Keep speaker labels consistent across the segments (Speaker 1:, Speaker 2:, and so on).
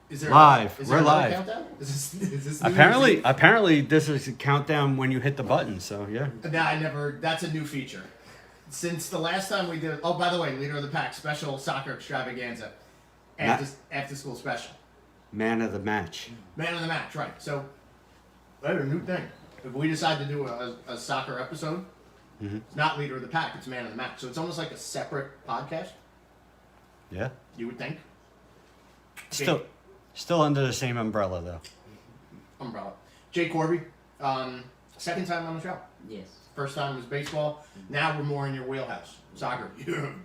Speaker 1: Is there
Speaker 2: Live.
Speaker 1: Is there
Speaker 2: We're
Speaker 1: another
Speaker 2: live.
Speaker 1: countdown? Is this
Speaker 2: Apparently, this is a countdown when you hit the button. So yeah.
Speaker 1: No, I never. That's a new feature. Since the last time we did. Oh, by the way, Leader of the Pack special soccer extravaganza, after school special.
Speaker 2: Man of the match.
Speaker 1: Man of the match, right? So, that's a new thing. If we decide to do a soccer episode, it's not Leader of the Pack; it's Man of the Match. So it's almost like a separate podcast.
Speaker 2: Yeah.
Speaker 1: You would think.
Speaker 2: Still under the same umbrella though.
Speaker 1: Umbrella. Jay Corby, second time on the show.
Speaker 3: Yes.
Speaker 1: First time was baseball. Now we're more in your wheelhouse. Soccer.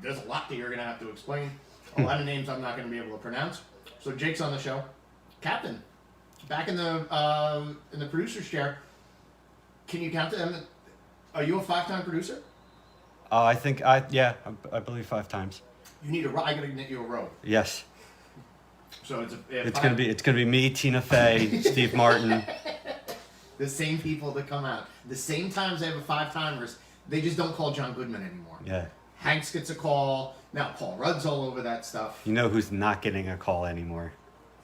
Speaker 1: There's a lot that you're going to have to explain. A lot of names I'm not going to be able to pronounce. So Jake's on the show. Captain, back in the producer's chair. Can you count them? Are you a 5-time producer?
Speaker 2: I believe 5 times.
Speaker 1: You need I got to get you a robe.
Speaker 2: Yes.
Speaker 1: So
Speaker 2: It's gonna be me, Tina Fey, Steve Martin.
Speaker 1: the same people that come out. The same times they have a 5-timers. They just don't call John Goodman anymore.
Speaker 2: Yeah.
Speaker 1: Hanks gets a call. Now Paul Rudd's all over that stuff.
Speaker 2: You know who's not getting a call anymore?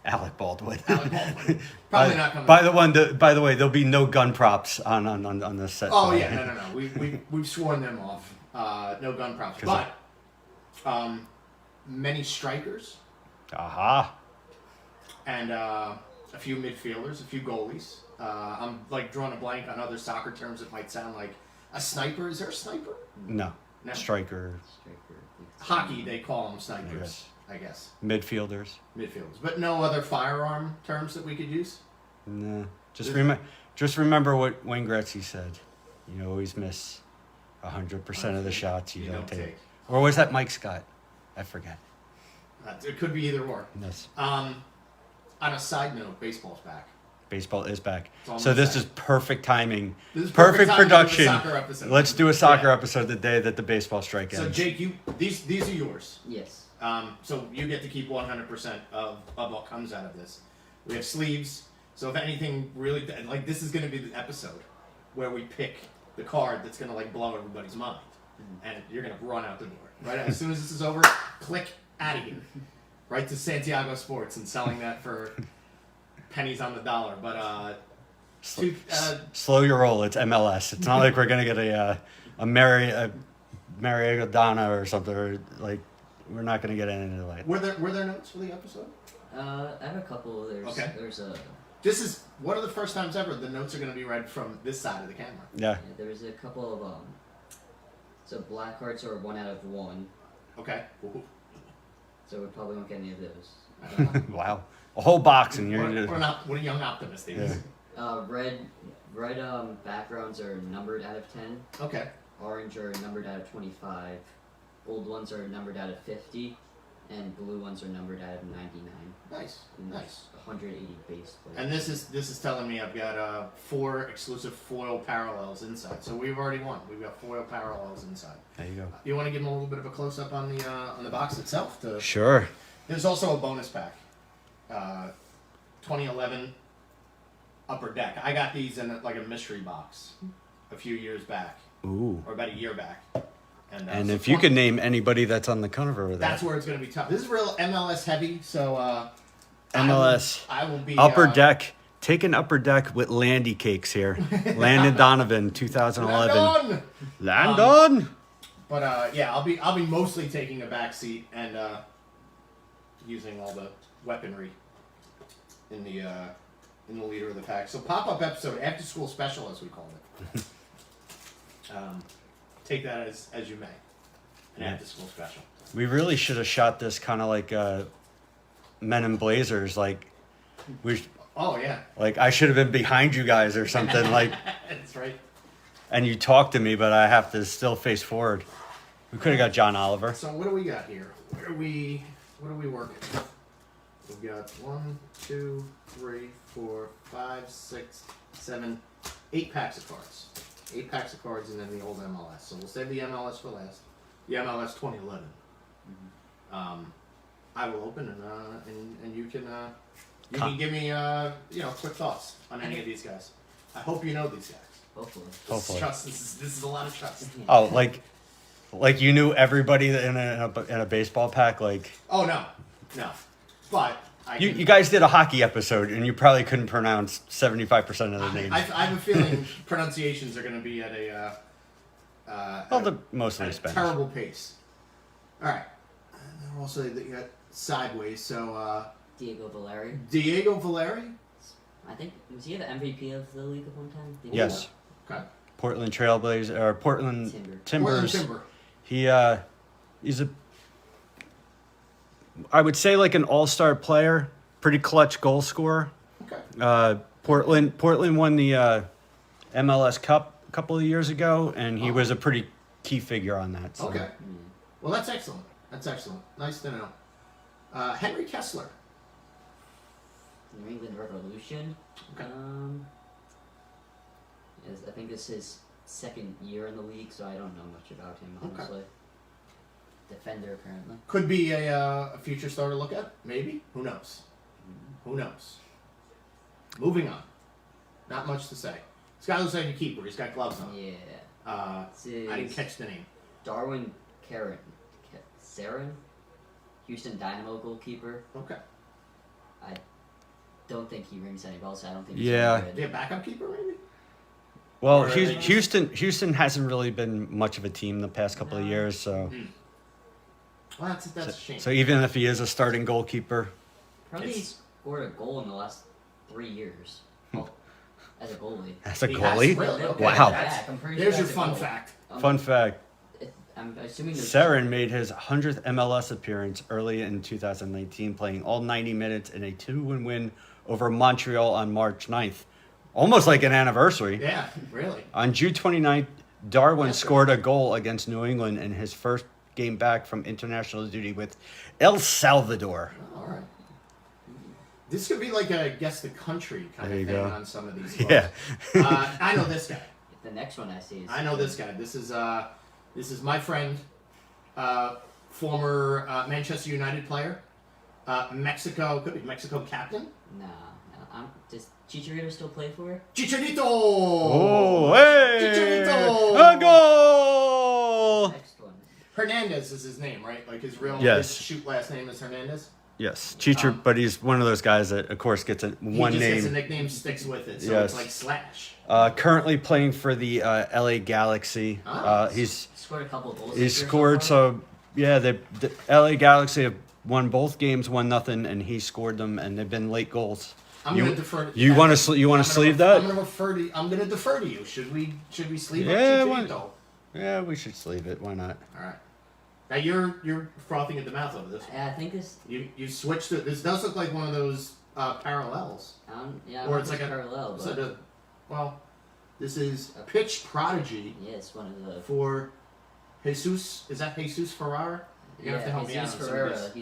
Speaker 2: Alec Baldwin.
Speaker 1: Alec Baldwin. Probably not coming.
Speaker 2: By the way, there'll be no gun props on the set.
Speaker 1: Oh yeah, no. We've sworn them off. No gun props, but many strikers.
Speaker 2: Aha.
Speaker 1: And a few midfielders, a few goalies. I'm like drawing a blank on other soccer terms that might sound like a sniper. Is there a sniper?
Speaker 2: No.
Speaker 1: No.
Speaker 2: Striker.
Speaker 1: Hockey, they call them snipers, I guess.
Speaker 2: Midfielders.
Speaker 1: Midfielders. But no other firearm terms that we could use?
Speaker 2: No. Just remember what Wayne Gretzky said. You always miss 100% of the shots you don't take. Or was that Mike Scott? I forget.
Speaker 1: It could be either or.
Speaker 2: Yes.
Speaker 1: On a side note, baseball's back.
Speaker 2: Baseball is back.
Speaker 1: It's
Speaker 2: So this
Speaker 1: back.
Speaker 2: is perfect timing.
Speaker 1: This is
Speaker 2: perfect
Speaker 1: time to do a
Speaker 2: production.
Speaker 1: soccer episode.
Speaker 2: Let's do a soccer
Speaker 1: Yeah.
Speaker 2: episode the day that the baseball strike ends.
Speaker 1: So Jake, these are yours.
Speaker 3: Yes.
Speaker 1: So you get to keep 100% of what comes out of this. We have sleeves. So if anything really like this is going to be the episode where we pick the card that's going to like blow everybody's mind, and you're going to run out the door right as soon as this is over. Click out of here, right to Santiago Sports and selling that for pennies on the dollar. But
Speaker 2: Slow your roll. It's MLS. It's not like we're gonna get a Mariagadonna or something. Or like we're not gonna get into like.
Speaker 1: were there notes for the episode?
Speaker 3: I have a couple. There's a.
Speaker 1: This is one of the first times ever the notes are going to be read from this side of the camera.
Speaker 2: Yeah.
Speaker 3: There's a couple of So black cards are 1 out of 1.
Speaker 1: Okay. Ooh.
Speaker 3: So we probably won't get any of those.
Speaker 2: Wow. A whole box and you're
Speaker 1: What a young optimist he is.
Speaker 3: Red backgrounds are numbered out of 10.
Speaker 1: Okay.
Speaker 3: Orange are numbered out of 25. Gold ones are numbered out of 50. And blue ones are numbered out of 99.
Speaker 1: Nice.
Speaker 3: And
Speaker 1: Nice.
Speaker 3: 180 base players.
Speaker 1: And this is telling me I've got 4 exclusive foil parallels inside. So we've already won. We've got foil parallels inside.
Speaker 2: There you go.
Speaker 1: You want to give them a little bit of a close up on the box itself?
Speaker 2: Sure.
Speaker 1: There's also a bonus pack. 2011 Upper Deck. I got these in like a mystery box a few years back.
Speaker 2: Ooh.
Speaker 1: Or about a year back.
Speaker 2: And
Speaker 1: so
Speaker 2: if you could name anybody that's on the cover of that.
Speaker 1: that's where it's going to be tough. This is real MLS heavy, so
Speaker 2: MLS.
Speaker 1: I will be
Speaker 2: Upper Deck. Take an Upper Deck with Landy cakes here. Landon Donovan, 2011. Landon.
Speaker 1: But yeah, I'll be mostly taking a back seat and using all the weaponry in the Leader of the Pack. So pop-up episode, after school special as we call it. Take that as you may. An after school special.
Speaker 2: We really should have shot this kind of like Men in Blazers. Like
Speaker 1: Oh yeah.
Speaker 2: Like I should have been behind you guys or something. Like
Speaker 1: That's right.
Speaker 2: and you talk to me, but I have to still face forward. We could have got John Oliver.
Speaker 1: So what do we got here? What are we working with? We've got 1, 2, 3, 4, 5, 6, 7, 8 packs of cards. 8 packs of cards and then the old MLS. So we'll save the MLS for last. The MLS 2011. I will open and you can give me quick thoughts on any of these guys. I hope you know these guys.
Speaker 3: Hopefully.
Speaker 2: Hopefully.
Speaker 1: Trust. This is a lot of trust.
Speaker 2: Oh, like you knew everybody in a baseball pack. Like
Speaker 1: Oh no. But
Speaker 2: You guys did a hockey episode, and you probably couldn't pronounce 75% of the names.
Speaker 1: I have a feeling pronunciations are going to be at a
Speaker 2: Mostly
Speaker 1: at a
Speaker 2: Spanish.
Speaker 1: terrible pace. All right. And then also you got sideways. So
Speaker 3: Diego Valeri.
Speaker 1: Diego Valeri.
Speaker 3: I think was he the MVP of the league at one time? Did he
Speaker 2: Yes.
Speaker 1: Okay.
Speaker 2: Portland Trailblazers or Portland
Speaker 3: Timber.
Speaker 2: Timbers.
Speaker 1: Timber.
Speaker 2: He's I would say like an all-star player, pretty clutch goal scorer.
Speaker 1: Okay.
Speaker 2: Portland won the MLS Cup a couple of years ago, and he was a pretty key figure on that. So.
Speaker 1: Okay. Well, that's excellent. That's excellent. Nice to know. Henry Kessler.
Speaker 3: New England Revolution.
Speaker 1: Okay.
Speaker 3: I think this is his second year in the league, so I don't know much about him,
Speaker 1: Okay.
Speaker 3: honestly. Defender, apparently.
Speaker 1: Could be a future star to look at. Maybe. Who knows? Who knows? Moving on. Not much to say. This guy looks like a keeper. He's got gloves on.
Speaker 3: Yeah.
Speaker 1: I didn't catch the name.
Speaker 3: Darwin Sarin, Houston Dynamo goalkeeper.
Speaker 1: Okay.
Speaker 3: I don't think he rings any bells. So I don't think he's
Speaker 2: Yeah.
Speaker 3: very
Speaker 1: Is he
Speaker 3: good.
Speaker 1: a backup keeper, maybe?
Speaker 2: Well,
Speaker 1: Or are they just-
Speaker 2: Houston hasn't really been much of a team the past couple of years, so
Speaker 1: Well, that's a shame.
Speaker 2: so even if he is a starting goalkeeper,
Speaker 3: Probably
Speaker 1: It's-
Speaker 3: he's scored a goal in the last 3 years. Well, as a goalie.
Speaker 2: as a
Speaker 1: He has
Speaker 2: goalie.
Speaker 1: really? Okay.
Speaker 2: Wow.
Speaker 3: Back. I'm pretty
Speaker 1: There's
Speaker 3: sure
Speaker 1: your
Speaker 3: that's a
Speaker 1: fun
Speaker 3: goal.
Speaker 1: fact.
Speaker 2: Fun fact:
Speaker 3: I'm assuming there's
Speaker 2: Sarin made his 100th MLS appearance early in 2019, playing all 90 minutes in a 2-1 win over Montreal on March 9th. Almost like an anniversary.
Speaker 1: Yeah, really.
Speaker 2: On June 29th, Darwin
Speaker 1: That's
Speaker 2: scored a goal against New England in his first game back from international duty with El Salvador.
Speaker 1: Oh, all right. This could be like a guess the country kind
Speaker 2: There
Speaker 1: of
Speaker 2: you
Speaker 1: thing
Speaker 2: go.
Speaker 1: on some of these. Folks.
Speaker 2: Yeah.
Speaker 1: I know this guy.
Speaker 3: the next one I see is
Speaker 1: I know this guy. This is my friend, former Manchester United player, Mexico could be Mexico captain,
Speaker 3: Nah, does Chicharito still play for?
Speaker 1: Chicharito.
Speaker 2: Oh, hey!
Speaker 1: Chicharito!
Speaker 2: A goal!
Speaker 3: Next one.
Speaker 1: Hernandez is his name, right? Like his real
Speaker 2: Yes.
Speaker 1: his shoot last name is Hernandez.
Speaker 2: Yes, Chicher, but he's one of those guys that, of course, gets
Speaker 1: He
Speaker 2: one
Speaker 1: just
Speaker 2: name.
Speaker 1: gets a nickname, sticks with it. So
Speaker 2: Yes.
Speaker 1: it's like Slash.
Speaker 2: Currently playing for the LA Galaxy.
Speaker 1: Ah.
Speaker 2: He's
Speaker 3: Scored a couple of goals.
Speaker 2: he
Speaker 3: this year
Speaker 2: scored
Speaker 3: so far.
Speaker 2: so yeah. The LA Galaxy have won both games 1-0, and he scored them, and they've been late goals.
Speaker 1: I'm
Speaker 2: You-
Speaker 1: gonna defer.
Speaker 2: You want to you want to sleeve that?
Speaker 1: I'm gonna defer to you. Should we sleeve
Speaker 2: Yeah,
Speaker 1: up
Speaker 2: why-
Speaker 1: Chicharito?
Speaker 2: Yeah, we should sleeve it. Why not?
Speaker 1: All right. Now you're frothing at the mouth over this.
Speaker 3: Yeah, I think this.
Speaker 1: You switched it. This does look like one of those parallels.
Speaker 3: Yeah,
Speaker 1: Or it's
Speaker 3: not
Speaker 1: like a-
Speaker 3: parallel,
Speaker 1: So
Speaker 3: but
Speaker 1: well, this is pitch prodigy
Speaker 3: yeah, it's one of the.
Speaker 1: for Jesus. Is that Jesus Ferrara? You're gonna have to help me out
Speaker 3: Jesus
Speaker 1: on some of
Speaker 3: Ferreira.
Speaker 1: this.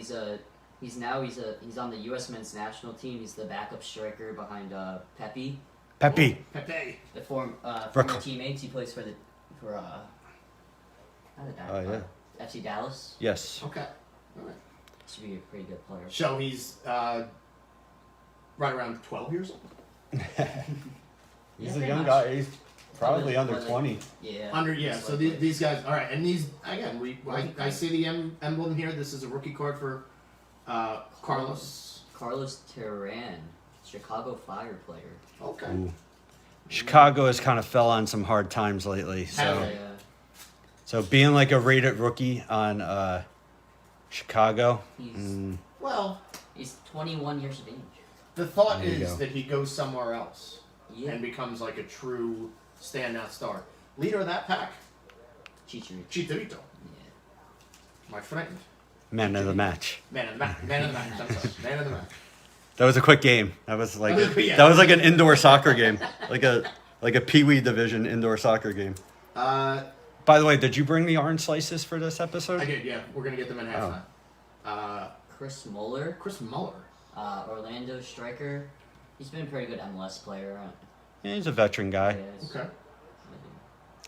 Speaker 3: He's on the U.S. men's national team. He's the backup striker behind Pepe.
Speaker 2: Pepe.
Speaker 1: Pepe.
Speaker 3: The former
Speaker 2: Brooklyn.
Speaker 3: teammates. He plays for
Speaker 2: Oh yeah.
Speaker 3: FC Dallas.
Speaker 2: Yes.
Speaker 1: Okay. All right.
Speaker 3: Should be a pretty good player.
Speaker 1: So he's right around 12 years old.
Speaker 2: He's
Speaker 3: Yeah,
Speaker 2: a
Speaker 3: pretty
Speaker 2: young
Speaker 3: much.
Speaker 2: guy. He's probably under
Speaker 3: Like-
Speaker 2: 20.
Speaker 3: Yeah.
Speaker 1: Under yeah.
Speaker 3: just
Speaker 1: So
Speaker 3: like
Speaker 1: these guys. All right. And these again.
Speaker 3: Rookie
Speaker 1: I
Speaker 3: card.
Speaker 1: see the emblem here. This is a rookie card for Carlos.
Speaker 3: Carlos Terran, Chicago Fire player.
Speaker 1: Okay.
Speaker 2: Ooh. Chicago has kind of fell on some hard times lately. So
Speaker 1: Have they?
Speaker 3: Yeah.
Speaker 2: so being like a rated rookie on Chicago.
Speaker 3: He's
Speaker 1: Well,
Speaker 3: he's 21 years of age.
Speaker 1: the thought
Speaker 2: There you
Speaker 1: is
Speaker 2: go.
Speaker 1: that he goes somewhere else
Speaker 3: Yeah.
Speaker 1: and becomes like a true standout star. Leader of that pack,
Speaker 3: Chicharito.
Speaker 1: Chicharito,
Speaker 3: Yeah.
Speaker 1: my friend.
Speaker 2: Man of the match.
Speaker 1: Man of the match. Man of the match. I'm sorry. Man of the match.
Speaker 2: That was a quick game. That was like
Speaker 1: Yeah.
Speaker 2: that was like an indoor soccer game, like a Pee Wee division indoor soccer game. By the way, did you bring the orange slices for this episode?
Speaker 1: I did, yeah. We're going to get them in halftime.
Speaker 3: Chris Muller,
Speaker 1: Chris Muller.
Speaker 3: Orlando striker. He's been a pretty good MLS player.
Speaker 2: Yeah, he's a veteran guy.
Speaker 3: Yeah, he's,
Speaker 1: Okay.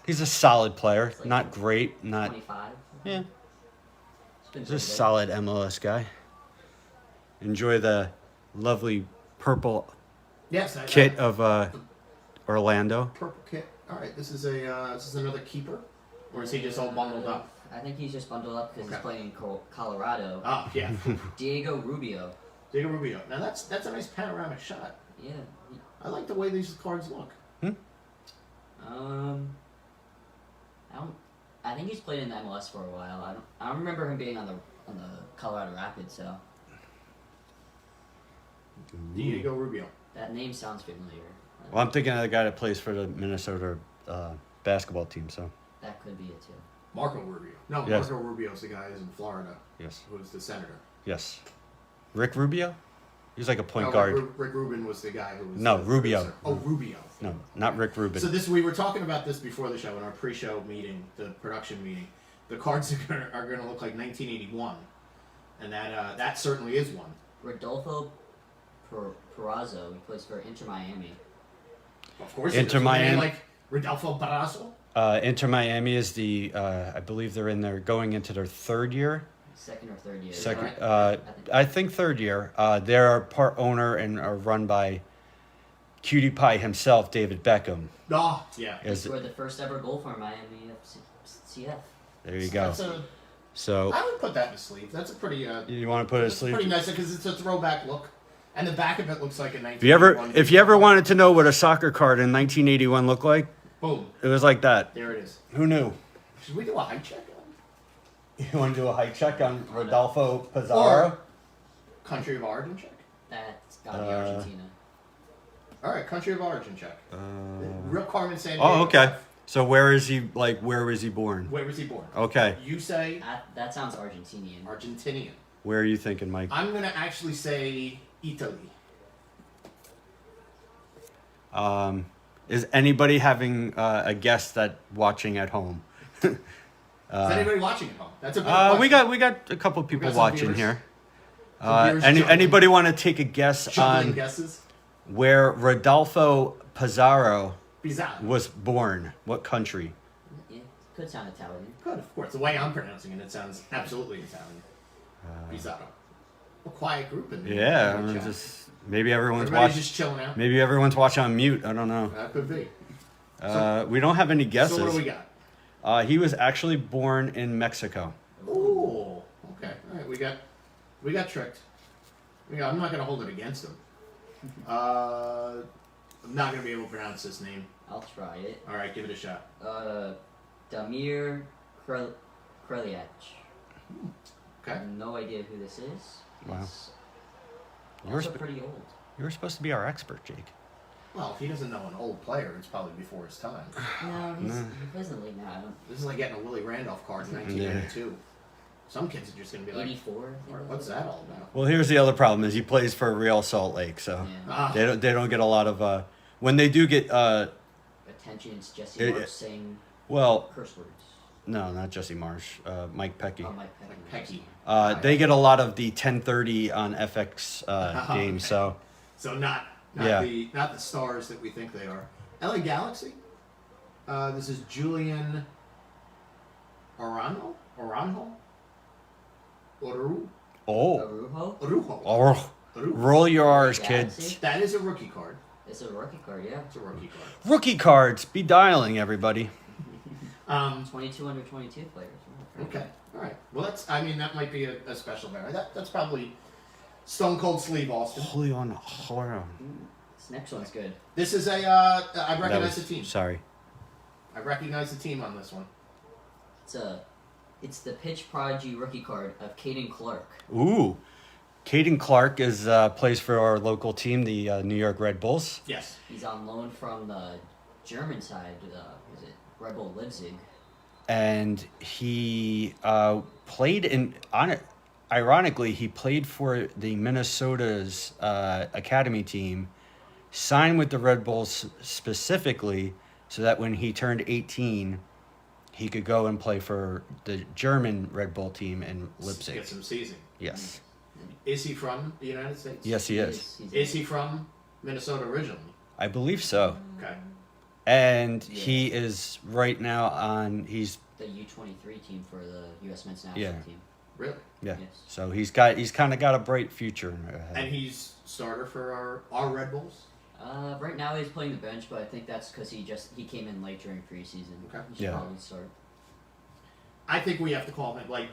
Speaker 2: He's a solid player.
Speaker 3: It's like
Speaker 2: Not great. Not
Speaker 3: 25.
Speaker 2: yeah.
Speaker 3: He's been
Speaker 2: He's a
Speaker 3: pretty good.
Speaker 2: solid MLS guy. Enjoy the lovely purple
Speaker 1: Yes.
Speaker 2: kit of Orlando.
Speaker 1: Purple kit. All right. This is another keeper, or is he just all bundled up?
Speaker 3: I think he's just bundled up because
Speaker 1: Okay.
Speaker 3: he's playing in Colorado.
Speaker 1: Oh yeah.
Speaker 3: Diego Rubio.
Speaker 1: Diego Rubio. Now that's a nice panoramic shot.
Speaker 3: Yeah.
Speaker 1: I like the way these cards look.
Speaker 3: I think he's played in the MLS for a while. I don't remember him being on the Colorado Rapids, so
Speaker 1: Diego Rubio.
Speaker 3: that name sounds familiar.
Speaker 2: Well, I'm thinking of the guy that plays for the Minnesota basketball team. So
Speaker 3: That could be it too.
Speaker 1: Marco Rubio. No,
Speaker 2: Yes.
Speaker 1: Marco Rubio's the guy who's in Florida,
Speaker 2: yes,
Speaker 1: who's the senator.
Speaker 2: yes. Rick Rubio. He's like a point
Speaker 1: No,
Speaker 2: guard.
Speaker 1: Rick Rubin was the guy who was.
Speaker 2: No,
Speaker 1: the
Speaker 2: Rubio.
Speaker 1: producer. Oh, Rubio.
Speaker 2: No, not Rick Rubin.
Speaker 1: So we were talking about this before the show in our pre-show meeting, the production meeting. The cards are going to look like 1981, and that certainly is one.
Speaker 3: Rodolfo Perazo, he plays for Inter Miami.
Speaker 1: Of course,
Speaker 2: Inter
Speaker 1: it is.
Speaker 2: Miami.
Speaker 1: Like Rodolfo Barrasso.
Speaker 2: Inter Miami is the. I believe they're going into their third year.
Speaker 3: Second or third year.
Speaker 2: Second,
Speaker 1: right?
Speaker 2: I think third year. They're part owner and are run by Cutie Pie himself, David Beckham.
Speaker 1: Oh, yeah.
Speaker 3: He scored the first ever goal for Miami CF.
Speaker 2: There you go. So
Speaker 1: I would put that in a sleeve. That's a pretty.
Speaker 2: you want to put it
Speaker 1: It's
Speaker 2: asleep?
Speaker 1: pretty nice because it's a throwback look, and the back of it looks like a 1981.
Speaker 2: If you ever wanted to know what a soccer card in 1981 looked like,
Speaker 1: Boom,
Speaker 2: it was like that.
Speaker 1: there it is.
Speaker 2: Who knew?
Speaker 1: Should we do a height check on
Speaker 2: You want to do a height check on Rodolfo Pizarro?
Speaker 1: Or country of origin check?
Speaker 3: That's gotta be Argentina.
Speaker 1: All right, country of origin check. Real Carmen Sandiego.
Speaker 2: Oh, okay. So where is he? Like, where was he born?
Speaker 1: Where was he born?
Speaker 2: Okay.
Speaker 1: You say
Speaker 3: That sounds Argentinian.
Speaker 1: Argentinian.
Speaker 2: Where are you thinking, Mike?
Speaker 1: I'm gonna actually say Italy.
Speaker 2: Is anybody having a guest that watching at home?
Speaker 1: Is anybody watching at home? That's a good question.
Speaker 2: we got a couple of people
Speaker 1: some
Speaker 2: watching
Speaker 1: viewers.
Speaker 2: here.
Speaker 1: Some viewers juggling.
Speaker 2: Anybody want to take a guess
Speaker 1: Juggling
Speaker 2: on
Speaker 1: guesses.
Speaker 2: where Rodolfo Pizarro
Speaker 1: Pizarro.
Speaker 2: was born? What country?
Speaker 3: It could sound Italian.
Speaker 1: Good, of course. The way I'm pronouncing it, it sounds absolutely Italian. Pizarro. A quiet group in there.
Speaker 2: Yeah,
Speaker 1: In the chat.
Speaker 2: just maybe everyone's
Speaker 1: Everybody's
Speaker 2: watching.
Speaker 1: just chilling out.
Speaker 2: Maybe everyone's watching on mute. I don't know.
Speaker 1: That could be.
Speaker 2: We don't have any guesses.
Speaker 1: So what do we got?
Speaker 2: He was actually born in Mexico.
Speaker 1: Ooh. Okay. All right. We got tricked. I'm not gonna hold it against him. I'm not gonna be able to pronounce this name.
Speaker 3: I'll try it.
Speaker 1: All right, give it a shot.
Speaker 3: Damir Kreliach. I
Speaker 1: Okay.
Speaker 3: have no idea who this is.
Speaker 2: Wow.
Speaker 3: He's
Speaker 2: You're
Speaker 3: also
Speaker 2: sp-
Speaker 3: pretty old.
Speaker 2: You're supposed to be our expert, Jake.
Speaker 1: Well, if he doesn't know an old player, it's probably before his time.
Speaker 3: No, he plays in the league now. I don't.
Speaker 1: This is like getting a Willie Randolph card in 1992. Some kids are just gonna be like,
Speaker 3: 84. I think
Speaker 1: "What's that all about?"
Speaker 2: Well, here's the other problem: is he plays for Real Salt Lake, so
Speaker 3: Yeah.
Speaker 1: Ah,
Speaker 2: they don't get a lot of. When they do get,
Speaker 3: Attention, it's Jesse
Speaker 2: It-
Speaker 3: Marsh saying
Speaker 2: well,
Speaker 3: curse words.
Speaker 2: no, not Jesse Marsh, Mike Pecky.
Speaker 3: Oh, Mike Pecky.
Speaker 1: Pecky.
Speaker 2: They get a lot of the 10:30 on FX games,
Speaker 1: Okay.
Speaker 2: so
Speaker 1: So not
Speaker 2: Yeah.
Speaker 1: the stars that we think they are. LA Galaxy. This is Julian Oranjo. Orujo.
Speaker 2: oh,
Speaker 3: Arujo.
Speaker 2: roll your R's,
Speaker 3: Galaxy?
Speaker 2: kids.
Speaker 1: That is a rookie card.
Speaker 3: It's a rookie card, yeah.
Speaker 1: It's a rookie card.
Speaker 2: Rookie cards, be dialing everybody.
Speaker 3: 22 under 22 players.
Speaker 1: Okay. All right. Well, that might be a special variant. That's probably Stone Cold Sleeve Austin.
Speaker 2: Holy on, hold on.
Speaker 3: This next one's good.
Speaker 1: This is I
Speaker 2: That
Speaker 1: recognize
Speaker 2: was-
Speaker 1: the team.
Speaker 2: Sorry.
Speaker 1: I recognize the team on this one.
Speaker 3: It's the pitch prodigy rookie card of Caden Clark.
Speaker 2: Ooh, Caden Clark is plays for our local team, the New York Red Bulls,
Speaker 1: Yes.
Speaker 3: He's on loan from the German side. Is it Red Bull Leipzig?
Speaker 2: and he played in. Ironically, he played for the Minnesota's academy team, signed with the Red Bulls specifically, so that when he turned 18, he could go and play for the German Red Bull team in Leipzig.
Speaker 1: Get some seasoning.
Speaker 2: Yes.
Speaker 1: Is he from the United States?
Speaker 2: Yes, he is.
Speaker 1: Is he from Minnesota originally?
Speaker 2: I believe so.
Speaker 1: Okay.
Speaker 2: And
Speaker 3: Yeah.
Speaker 2: he is right now on. He's
Speaker 3: The U23 team for the U.S. men's national
Speaker 2: Yeah.
Speaker 3: team.
Speaker 1: Really?
Speaker 2: yeah.
Speaker 3: Yes.
Speaker 2: So he's kind of got a bright future ahead.
Speaker 1: And he's starter for our Red Bulls?
Speaker 3: Right now he's playing the bench, but I think that's because he came in late during preseason.
Speaker 1: Okay.
Speaker 3: He should
Speaker 2: Yeah.
Speaker 3: probably start.
Speaker 1: I think we have to call him, like,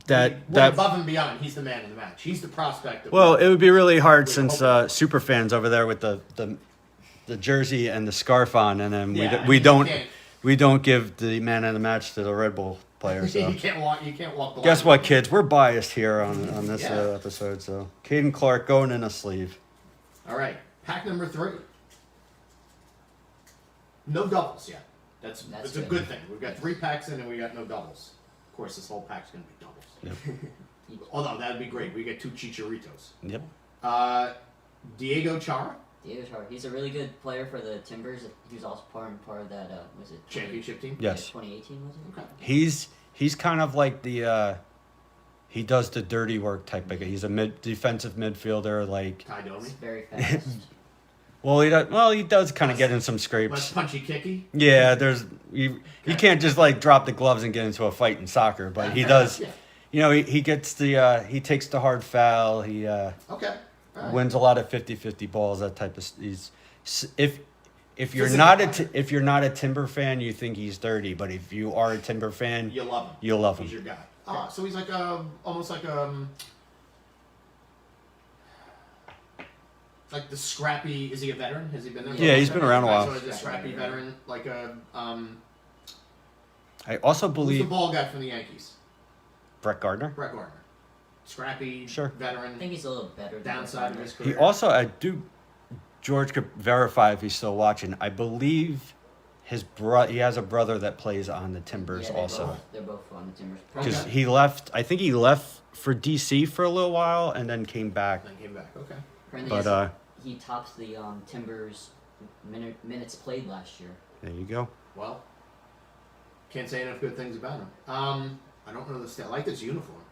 Speaker 1: We're
Speaker 2: that
Speaker 1: above and beyond. He's the man of the match. He's the prospect. That
Speaker 2: well, it would be really hard
Speaker 1: We're
Speaker 2: since
Speaker 1: hoping.
Speaker 2: super fans over there with the jersey and the scarf on, and then
Speaker 1: Yeah, I mean,
Speaker 2: we
Speaker 1: you
Speaker 2: don't
Speaker 1: can't-
Speaker 2: we don't give the man of the match to the Red Bull player. So.
Speaker 1: you can't walk. You can't walk the
Speaker 2: Guess
Speaker 1: line.
Speaker 2: what, kids? We're biased here on this
Speaker 1: Yeah.
Speaker 2: episode. So, Caden Clark going in a sleeve.
Speaker 1: All right, pack number 3. No doubles yet. That's a
Speaker 3: good.
Speaker 1: good thing. We've got 3 packs in and we got no doubles. Of course, this whole pack's gonna be doubles. Although that'd be great. We get 2 Chicharitos.
Speaker 2: Yep.
Speaker 1: Diego Chara,
Speaker 3: Diego Char, he's a really good player for the Timbers. He was also part of that. Was it
Speaker 1: championship team.
Speaker 2: Yes.
Speaker 3: 2018 was it?
Speaker 1: Okay.
Speaker 2: He's kind of like the he does the dirty work type of guy. He's a defensive midfielder. Like,
Speaker 1: Ty Domi.
Speaker 3: He's very fast.
Speaker 2: he does kind of get in some
Speaker 1: Less
Speaker 2: scrapes.
Speaker 1: punchy kicky.
Speaker 2: Yeah, you can't just like drop the gloves and get into a fight in soccer, but he does.
Speaker 1: Yeah.
Speaker 2: You know, he gets the he takes the hard foul. He
Speaker 1: Okay. All right.
Speaker 2: wins a lot of 50-50 balls. That type of if you're
Speaker 1: Physical
Speaker 2: not
Speaker 1: player.
Speaker 2: if you're not a Timber fan, you think he's dirty. But if you are a Timber fan,
Speaker 1: You love him.
Speaker 2: you'll love
Speaker 1: He's
Speaker 2: him.
Speaker 1: your guy. So he's like almost like the scrappy. Is he a veteran? Has he been there? for
Speaker 2: Yeah,
Speaker 1: long
Speaker 2: he's
Speaker 1: time?
Speaker 2: been around a while.
Speaker 1: So he's a scrappy veteran, like a
Speaker 2: I also
Speaker 1: who's the
Speaker 2: believe
Speaker 1: ball guy from the Yankees?
Speaker 2: Brett Gardner.
Speaker 1: Brett Gardner. Scrappy,
Speaker 2: Sure.
Speaker 3: I
Speaker 1: veteran.
Speaker 3: think he's a little better. Than
Speaker 1: Downside of his
Speaker 3: Gardner.
Speaker 1: career.
Speaker 2: He also, I do. George could verify if he's still watching. I believe he has a brother that plays on the Timbers
Speaker 3: Yeah, they're
Speaker 2: also.
Speaker 3: both- They're both on the Timbers.
Speaker 2: Because
Speaker 1: Okay.
Speaker 2: he left. I think he left for DC for a little while and then came back.
Speaker 1: Then came back. Okay.
Speaker 3: Apparently
Speaker 2: But
Speaker 3: he topped the Timbers minutes played last year.
Speaker 2: there you go.
Speaker 1: Well, can't say enough good things about him. I don't know the stat. I like this uniform.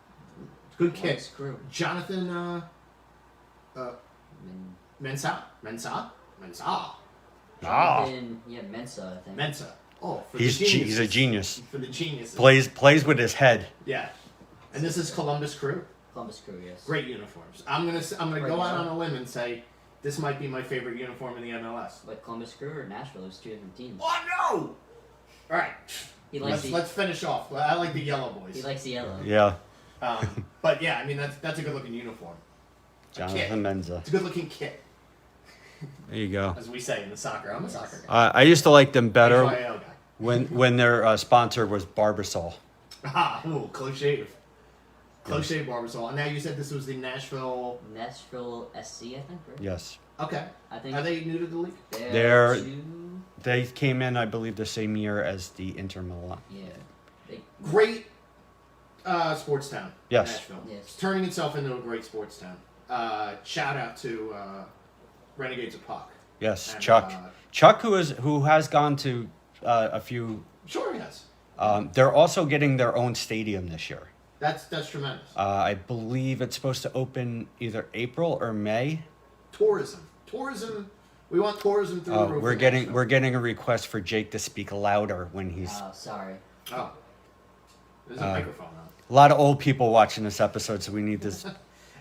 Speaker 1: Good kid.
Speaker 3: Nice crew.
Speaker 1: Jonathan
Speaker 3: And
Speaker 1: Mensah.
Speaker 3: Jonathan, yeah, Mensa, I think.
Speaker 1: Mensa. Oh, for
Speaker 2: He's
Speaker 1: the
Speaker 2: he's a
Speaker 1: geniuses.
Speaker 2: genius.
Speaker 1: For the geniuses.
Speaker 2: Plays with his head.
Speaker 1: Yeah. And this is Columbus Crew.
Speaker 3: Columbus Crew, yes.
Speaker 1: Great uniforms. I'm gonna
Speaker 3: Right
Speaker 1: go out
Speaker 3: now.
Speaker 1: on a limb and say this might be my favorite uniform in the MLS.
Speaker 3: But Columbus Crew or Nashville, those 2 different teams.
Speaker 1: Oh no! All right.
Speaker 3: He likes
Speaker 1: Let's finish off. I like the yellow boys.
Speaker 3: he likes the yellow.
Speaker 2: Yeah.
Speaker 1: But yeah, I mean that's a good looking uniform.
Speaker 2: Jonathan Menza.
Speaker 1: It's a good looking kit,
Speaker 2: There you go.
Speaker 1: as we say in the soccer. I'm a soccer guy.
Speaker 2: I used to like them better
Speaker 1: HYL guy.
Speaker 2: when their sponsor was Barbasol.
Speaker 1: Ah, ooh, close shave. Close shave Barbasol. And now you said this was the Nashville.
Speaker 3: Nashville SC, I think, right?
Speaker 2: Yes.
Speaker 1: Okay.
Speaker 3: I think
Speaker 1: Are they new to the league?
Speaker 2: They're-
Speaker 3: 2.
Speaker 2: They came in, I believe, the same year as the Inter Milan.
Speaker 3: Yeah. They,
Speaker 1: Great sports town.
Speaker 2: Yes.
Speaker 1: Nashville.
Speaker 3: Yes.
Speaker 1: It's turning itself into a great sports town. Shout out to Renegades of Puck.
Speaker 2: Yes,
Speaker 1: And,
Speaker 2: Chuck. Chuck, who has gone to a few.
Speaker 1: Sure, yes.
Speaker 2: They're also getting their own stadium this year.
Speaker 1: That's tremendous.
Speaker 2: I believe it's supposed to open either April or May.
Speaker 1: Tourism. We want tourism through the roof.
Speaker 2: We're
Speaker 1: in
Speaker 2: getting
Speaker 1: Nashville.
Speaker 2: a request for Jake to speak louder when he's.
Speaker 3: oh, sorry.
Speaker 1: Oh. There's a microphone on.
Speaker 2: A lot of old people watching this episode, so we need this.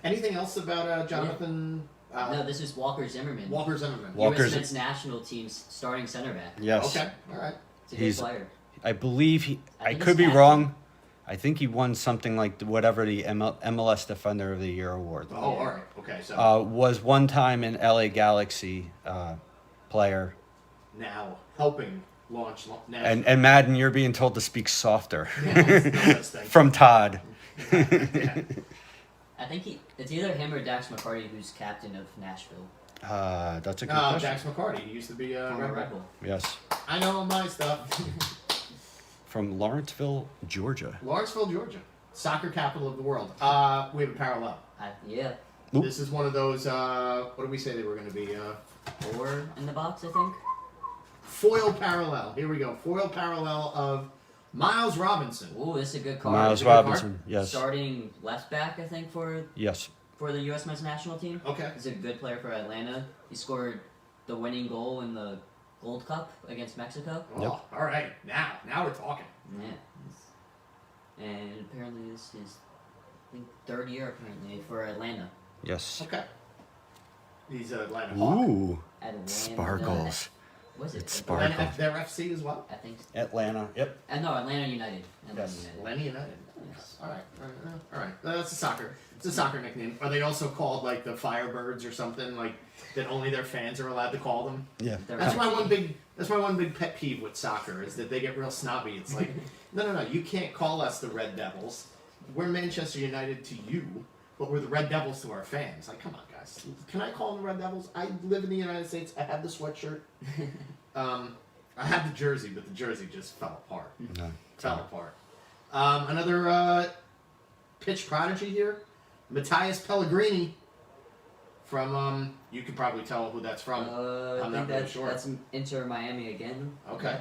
Speaker 1: Anything else about Jonathan?
Speaker 3: No, this is Walker Zimmerman.
Speaker 1: Walker Zimmerman.
Speaker 2: Walker's-
Speaker 3: U.S. men's national team's starting center back.
Speaker 2: Yes.
Speaker 1: Okay. All right.
Speaker 3: It's a good
Speaker 2: He's-
Speaker 3: player.
Speaker 2: I believe he.
Speaker 3: I
Speaker 2: I
Speaker 3: think
Speaker 2: could
Speaker 3: he's
Speaker 2: be
Speaker 3: captain.
Speaker 2: wrong. I think he won something like whatever the MLS Defender of the Year award.
Speaker 1: Oh, all right. Okay. So
Speaker 2: Was one time an LA Galaxy player.
Speaker 1: now helping launch Nashville.
Speaker 2: And Madden, you're being told to speak softer.
Speaker 1: Yeah, that's no such thing.
Speaker 2: From Todd.
Speaker 1: Yeah.
Speaker 3: I think it's either him or Dax McCarty who's captain of Nashville.
Speaker 2: That's a good question.
Speaker 1: Dax McCarty. He used to be a
Speaker 3: Former
Speaker 1: Red
Speaker 3: Red
Speaker 1: Bull.
Speaker 3: Bull.
Speaker 2: Yes.
Speaker 1: I know my stuff.
Speaker 2: From Lawrenceville, Georgia.
Speaker 1: Lawrenceville, Georgia. Soccer capital of the world. We have a parallel.
Speaker 3: Yeah.
Speaker 2: Oop.
Speaker 1: This is one of those, what did we say they were going to be?
Speaker 3: 4 in the box, I think.
Speaker 1: Foil parallel. Here we go. Foil parallel of Miles Robinson.
Speaker 3: Ooh, this is a good card.
Speaker 2: Miles
Speaker 1: a good card.
Speaker 2: Robinson. Yes.
Speaker 3: Starting left back, I think, for
Speaker 2: Yes.
Speaker 3: the U.S. men's national team.
Speaker 1: Okay.
Speaker 3: He's a good player for Atlanta. He scored the winning goal in the Gold Cup against Mexico.
Speaker 1: Oh,
Speaker 2: Yep.
Speaker 1: all right. Now we're talking.
Speaker 3: Yeah. And apparently this is, I think, 3rd year apparently for Atlanta.
Speaker 2: Yes.
Speaker 1: Okay. He's Atlanta Hawk.
Speaker 2: Ooh.
Speaker 3: Atlanta.
Speaker 2: Sparkles.
Speaker 3: Was it?
Speaker 2: It's
Speaker 1: Atlanta,
Speaker 2: sparkles.
Speaker 1: they're FC as well.
Speaker 3: I think.
Speaker 2: Atlanta. Yep.
Speaker 3: No, Atlanta United. Atlanta
Speaker 2: Yes.
Speaker 3: United.
Speaker 1: Atlanta United. All right. That's a soccer. It's a soccer nickname. Are they also called like the Firebirds or something like that? Only their fans are allowed to call them.
Speaker 2: Yeah.
Speaker 1: That's my one big. That's my one big pet peeve with soccer is that they get real snobby. It's like, no. You can't call us the Red Devils. We're Manchester United to you, but we're the Red Devils to our fans. Like, come on, guys. Can I call them the Red Devils? I live in the United States. I have the sweatshirt. I had the jersey, but the jersey just fell apart.
Speaker 2: No.
Speaker 1: Fell apart. Another pitch prodigy here, Matthias Pellegrini. From you could probably tell who that's from.
Speaker 3: I
Speaker 1: I'm
Speaker 3: think
Speaker 1: not really sure.
Speaker 3: that's Inter Miami again.
Speaker 1: Okay.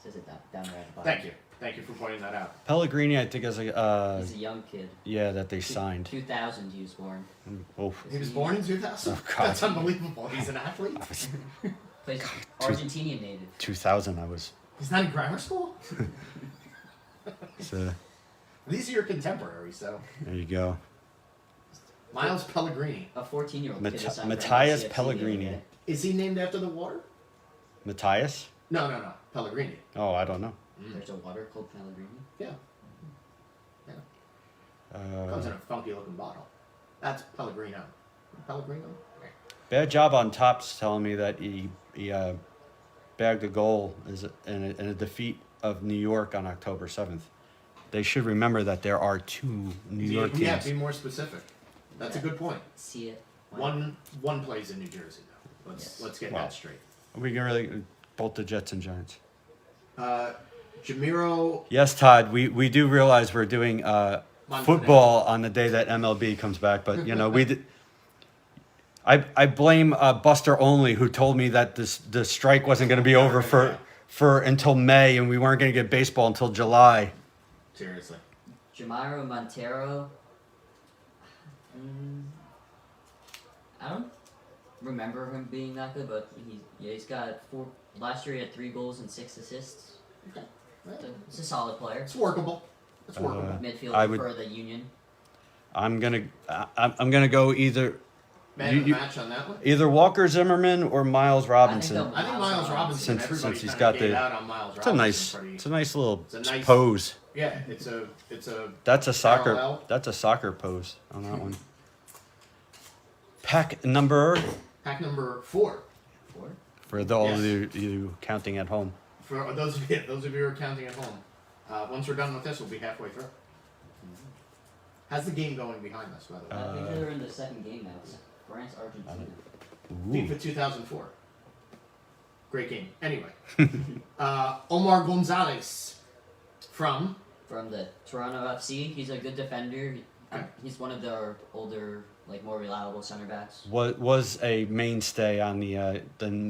Speaker 3: Says it down there at the bottom.
Speaker 1: Thank you for pointing that out.
Speaker 2: Pellegrini, I think, is
Speaker 3: He's
Speaker 2: a
Speaker 3: a young kid.
Speaker 2: yeah that they signed.
Speaker 3: 2000 he was born.
Speaker 2: Oh,
Speaker 1: He was born in 2000.
Speaker 2: Oh, God.
Speaker 1: That's unbelievable. He's an athlete.
Speaker 3: Plays Argentinian native.
Speaker 2: 2000. I was.
Speaker 1: He's not in grammar school.
Speaker 2: So
Speaker 1: These are your contemporaries, so
Speaker 2: there you go.
Speaker 1: Miles Pellegrini.
Speaker 3: A 14-year-old
Speaker 2: Mat-
Speaker 3: kid just signed for
Speaker 2: Matthias
Speaker 3: NYCFC the other
Speaker 2: Pellegrini.
Speaker 3: day.
Speaker 1: Is he named after the water?
Speaker 2: Matthias?
Speaker 1: No. Pellegrini.
Speaker 2: Oh, I don't know.
Speaker 3: There's a water called Pellegrini.
Speaker 1: Yeah. Comes in
Speaker 2: Uh,
Speaker 1: a funky looking bottle. That's Pellegrino. Pellegrino? Okay.
Speaker 2: bad job on Tops telling me that he bagged a goal in a defeat of New York on October 7th. They should remember that there are two New York
Speaker 1: Yeah,
Speaker 2: teams.
Speaker 1: be more specific. That's a good point.
Speaker 3: See it.
Speaker 1: One plays in New Jersey though. Let's get
Speaker 2: Wow.
Speaker 1: that straight.
Speaker 2: We can really both the Jets and Giants.
Speaker 1: Jamiro
Speaker 2: Yes, Todd. We do realize we're doing
Speaker 1: Monday.
Speaker 2: football on the day that MLB comes back, but you know we did. I blame Buster Only, who told me that the strike wasn't going to be over for until May, and we weren't going to get baseball until July.
Speaker 1: Seriously.
Speaker 3: Jamiro Montero. I don't remember him being that good, but he's got four. Last year he had 3 goals and 6 assists.
Speaker 1: Okay. Well,
Speaker 3: It's a solid player.
Speaker 1: it's workable. It's workable.
Speaker 3: Midfielder
Speaker 2: I would-
Speaker 3: for the Union.
Speaker 2: I'm gonna go either
Speaker 1: Man of the match on that one.
Speaker 2: either Walker Zimmerman or Miles Robinson.
Speaker 3: they'll-
Speaker 1: I think Miles Robinson.
Speaker 2: Since
Speaker 1: Everybody
Speaker 2: he's
Speaker 1: kinda
Speaker 2: got
Speaker 1: gave
Speaker 2: the-
Speaker 1: out on Miles
Speaker 2: It's a
Speaker 1: Robinson.
Speaker 2: nice little
Speaker 1: It's a nice-
Speaker 2: pose.
Speaker 1: Yeah, it's a
Speaker 2: That's a
Speaker 1: Parallel.
Speaker 2: soccer pose on that one. Pack number
Speaker 1: pack number 4.
Speaker 3: 4.
Speaker 2: for all
Speaker 1: Yes.
Speaker 2: of you counting at home.
Speaker 1: For those of you who are counting at home. Once we're done with this, we'll be halfway through. How's the game going behind us, by the way?
Speaker 3: I think they're in the second game now. It's France Argentina.
Speaker 1: FIFA 2004. Great game. Anyway, Omar Gonzalez from
Speaker 3: From the Toronto FC, he's a good defender.
Speaker 1: Okay.
Speaker 3: He's one of their older, like more reliable center backs.
Speaker 2: Was a mainstay on the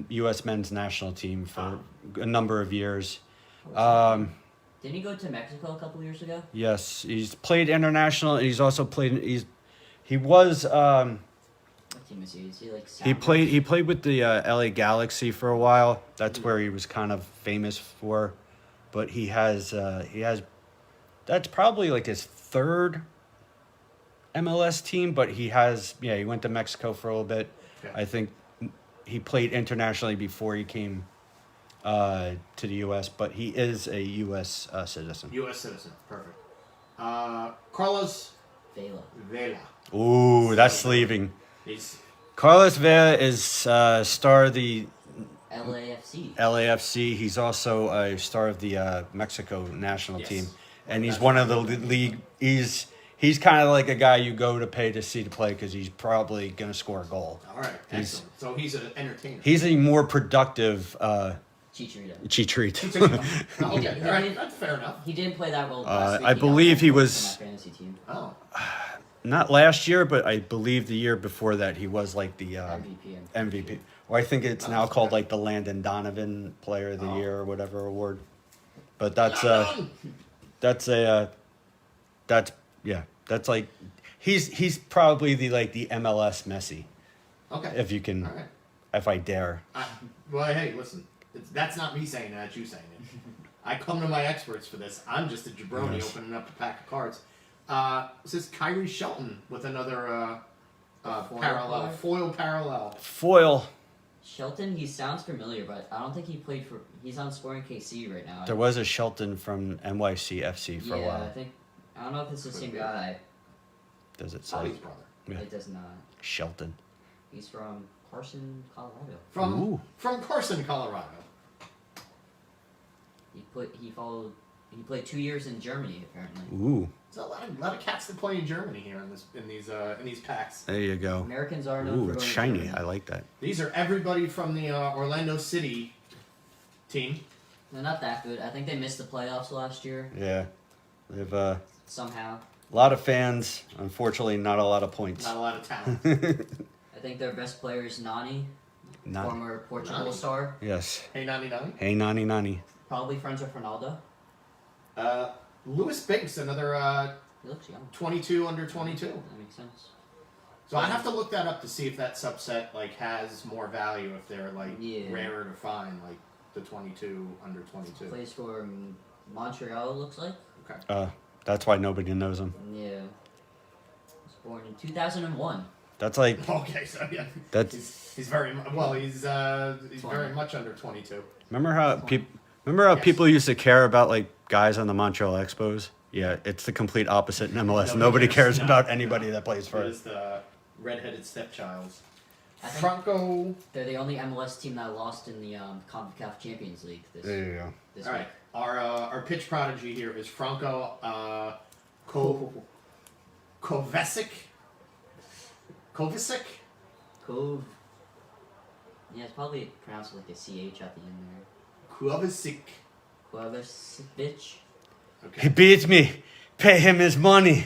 Speaker 2: U.S. men's national team for a number of years.
Speaker 3: Didn't he go to Mexico a couple years ago?
Speaker 2: Yes, he's played international. He's also played. He was.
Speaker 3: What team is he? Is he like?
Speaker 2: He played with the LA Galaxy for a while. That's where he was kind of famous for. But he has. That's probably like his 3rd MLS team. But he has. Yeah, he went to Mexico for a little bit.
Speaker 1: Okay.
Speaker 2: I think he played internationally before he came to the U.S. But he is a U.S. Citizen.
Speaker 1: U.S. citizen. Perfect. Carlos
Speaker 3: Vela.
Speaker 1: Vela.
Speaker 2: Ooh, that's sleeving.
Speaker 1: He's
Speaker 2: Carlos Vela is star of the
Speaker 3: LAFC.
Speaker 2: LAFC. He's also a star of the Mexico national
Speaker 1: Yes.
Speaker 2: team, and he's one of the league. He's kind of like a guy you go to pay to see to play because he's probably gonna score a goal.
Speaker 1: all right. Excellent. So he's an entertainer.
Speaker 2: He's a more productive
Speaker 3: Chicharito.
Speaker 2: Chicharito.
Speaker 1: Okay. All right. That's fair enough.
Speaker 3: He didn't play that role last week.
Speaker 2: I
Speaker 3: got
Speaker 2: believe he
Speaker 3: pulled
Speaker 2: was-
Speaker 3: from my fantasy team.
Speaker 1: Oh.
Speaker 2: Not last year, but I believe the year before that he was like the MVP. Or I think it's now called like the Landon Donovan Player of the
Speaker 1: Oh.
Speaker 2: Year or whatever award. But that's like he's probably the MLS Messi,
Speaker 1: Okay.
Speaker 2: if you can,
Speaker 1: All right.
Speaker 2: if I dare.
Speaker 1: Well, hey, listen. That's not me saying that. It's you saying it. I come to my experts for this. I'm just a jabroni
Speaker 2: Yes.
Speaker 1: opening up a pack of cards. This is Kyrie Shelton with another parallel,
Speaker 3: card?
Speaker 1: foil parallel.
Speaker 2: Foil.
Speaker 3: Shelton, he sounds familiar, but I don't think he played for. He's on Sporting KC right now.
Speaker 2: There was a Shelton from NYCFC for a
Speaker 3: I
Speaker 2: while.
Speaker 3: think I don't know if it's the same guy.
Speaker 2: Does it
Speaker 1: Sally's
Speaker 2: say?
Speaker 1: brother.
Speaker 2: Yeah.
Speaker 3: It does not.
Speaker 2: Shelton.
Speaker 3: He's from Carson, Colorado.
Speaker 2: Ooh.
Speaker 1: From Carson, Colorado.
Speaker 3: He played 2 years in Germany apparently.
Speaker 2: Ooh.
Speaker 1: There's a lot of cats that play in Germany here in these packs.
Speaker 2: There you go.
Speaker 3: Americans are known
Speaker 2: Ooh,
Speaker 3: for
Speaker 2: it's
Speaker 3: going to
Speaker 2: shiny.
Speaker 3: Germany.
Speaker 2: I like that.
Speaker 1: These are everybody from the Orlando City team.
Speaker 3: They're not that good. I think they missed the playoffs last year
Speaker 2: Yeah. They've a
Speaker 3: somehow.
Speaker 2: lot of fans. Unfortunately, not a lot of points.
Speaker 1: Not a lot of talent.
Speaker 3: I think their best player is Nani,
Speaker 2: Not.
Speaker 3: former Portugal
Speaker 1: Nani.
Speaker 3: star.
Speaker 2: Yes.
Speaker 1: Hey, Nani.
Speaker 2: Hey, Nani Nani.
Speaker 3: Probably friends with Ronaldo.
Speaker 1: Lewis Binks, another
Speaker 3: He looks young.
Speaker 1: 22 under 22.
Speaker 3: That makes sense.
Speaker 1: So I have to look that up to see if that subset like has more value if they're like
Speaker 3: Yeah.
Speaker 1: rarer to find, like the 22 under 22.
Speaker 3: Plays for Montreal, it looks like.
Speaker 1: Okay.
Speaker 2: That's why nobody knows him.
Speaker 3: Yeah. Was born in 2001.
Speaker 2: That's like
Speaker 1: Okay, so yeah,
Speaker 2: that's.
Speaker 1: he's very he's very much under 22.
Speaker 2: Remember how
Speaker 1: Yes.
Speaker 2: people used to care about like guys on the Montreal Expos? Yeah, it's the complete opposite in MLS.
Speaker 1: Nobody
Speaker 2: Nobody
Speaker 1: cares.
Speaker 2: cares
Speaker 1: No,
Speaker 2: about anybody that plays for
Speaker 1: It
Speaker 2: us.
Speaker 1: is the redheaded stepchild.
Speaker 3: I think
Speaker 1: Franco.
Speaker 3: they're the only MLS team that lost in the CONCACAF Champions League this
Speaker 2: There you go.
Speaker 3: this
Speaker 1: All
Speaker 3: week.
Speaker 1: right, our pitch prodigy here is Franco Kovacic. Kovacic.
Speaker 3: Cove. Yeah, it's probably pronounced like a CH at the end there.
Speaker 1: Kovacic.
Speaker 3: Kovacic
Speaker 2: He
Speaker 1: Okay.
Speaker 2: beats me. Pay him his money.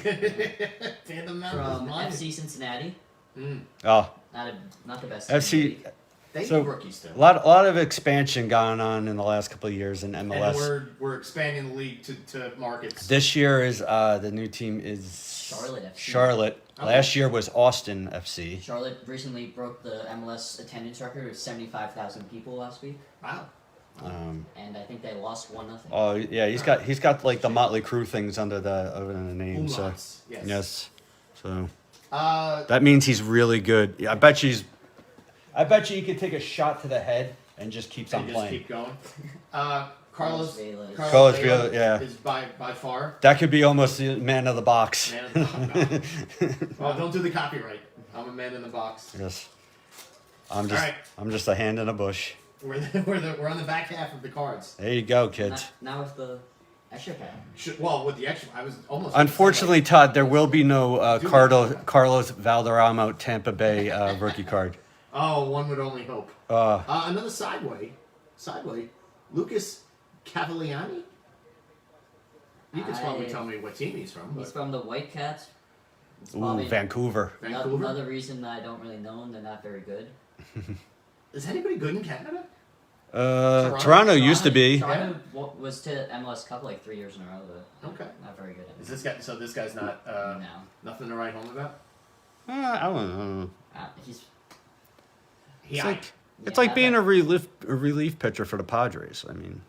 Speaker 1: Tandem Mountain
Speaker 3: from
Speaker 1: is mine.
Speaker 3: FC Cincinnati.
Speaker 1: Mm.
Speaker 2: Oh,
Speaker 3: Not the best. team in the
Speaker 2: FC.
Speaker 3: league.
Speaker 1: They
Speaker 2: So,
Speaker 1: need rookies still.
Speaker 2: A lot of expansion going on in the last couple of years in
Speaker 1: And
Speaker 2: MLS.
Speaker 1: we're expanding the league to markets.
Speaker 2: This year is the new team is
Speaker 3: Charlotte FC.
Speaker 2: Charlotte.
Speaker 1: Okay.
Speaker 2: Last year was Austin FC.
Speaker 3: Charlotte recently broke the MLS attendance record with 75,000 people last week,
Speaker 1: Wow.
Speaker 3: and I think they lost 1-0.
Speaker 2: Oh yeah, he's got like the Motley Crue things under the name. So
Speaker 1: Umlauts, yes.
Speaker 2: yes, so
Speaker 1: Uh,
Speaker 2: that means he's really good. Yeah, I bet you he could take a shot to the head and just keeps on
Speaker 1: and just
Speaker 2: playing.
Speaker 1: keep going. Carlos
Speaker 3: Vela.
Speaker 2: Carlos Vela, yeah.
Speaker 1: is by far
Speaker 2: That could be almost the man of the box.
Speaker 1: man of the box. Well, don't do the copyright. I'm a man in the box.
Speaker 2: Yes, I'm
Speaker 1: right.
Speaker 2: just a hand in a bush.
Speaker 1: We're on the back half of the cards.
Speaker 2: There you go, kids.
Speaker 3: Now with the extra pack.
Speaker 1: Well, with the extra, I was almost.
Speaker 2: Unfortunately, Todd, there will be no
Speaker 1: Do
Speaker 2: Carlos Valderrama Tampa Bay rookie card.
Speaker 1: Oh, one would only hope. Another sideway, Lucas Cavaliani. You could probably tell me what team he's from.
Speaker 3: He's
Speaker 1: But
Speaker 3: from the Whitecaps. It's
Speaker 2: Ooh,
Speaker 3: probably
Speaker 2: Vancouver.
Speaker 1: Vancouver.
Speaker 3: Another reason I don't really know them. They're not very good.
Speaker 1: Is anybody good in Canada?
Speaker 2: Toronto used to be.
Speaker 3: Toronto was to MLS Cup like 3 years in a row, but
Speaker 1: Okay.
Speaker 3: not very good.
Speaker 1: Is this guy? So this guy's not
Speaker 3: No.
Speaker 1: nothing to write home about.
Speaker 2: I don't know.
Speaker 3: He's
Speaker 2: It's like it's
Speaker 3: Yeah,
Speaker 2: like being a relief pitcher for the Padres. I mean,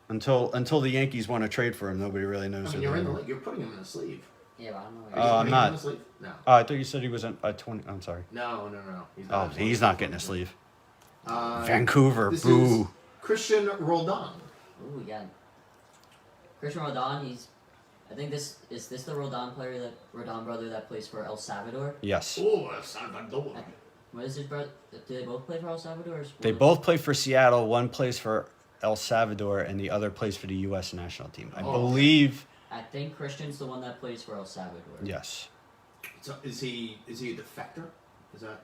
Speaker 2: until the Yankees want to trade for him, nobody really knows
Speaker 1: I
Speaker 2: who
Speaker 1: mean,
Speaker 2: they
Speaker 1: you're in the
Speaker 2: are.
Speaker 1: league. You're putting him in a sleeve.
Speaker 3: yeah, but I don't know.
Speaker 1: Are you
Speaker 2: I'm
Speaker 1: putting him
Speaker 2: not.
Speaker 1: in a sleeve? No.
Speaker 2: Oh, I thought you said he was a 20. I'm sorry.
Speaker 1: No. He's
Speaker 2: Oh,
Speaker 1: not.
Speaker 2: he's not getting a sleeve.
Speaker 1: Uh,
Speaker 2: Vancouver,
Speaker 1: this
Speaker 2: boo.
Speaker 1: is Christian Roldan.
Speaker 3: Ooh, yeah. Christian Roldan. I think this the Roldan brother that plays for El Salvador.
Speaker 2: Yes.
Speaker 1: Oh, El Salvador.
Speaker 3: What is his brother? Do they both play for El Salvador? Or is
Speaker 2: They
Speaker 3: one-
Speaker 2: both play for Seattle. One plays for El Salvador, and the other plays for the U.S. national team. I
Speaker 1: Oh.
Speaker 2: believe.
Speaker 3: I think Christian's the one that plays for El Salvador.
Speaker 2: Yes.
Speaker 1: So is he a defector? Is that?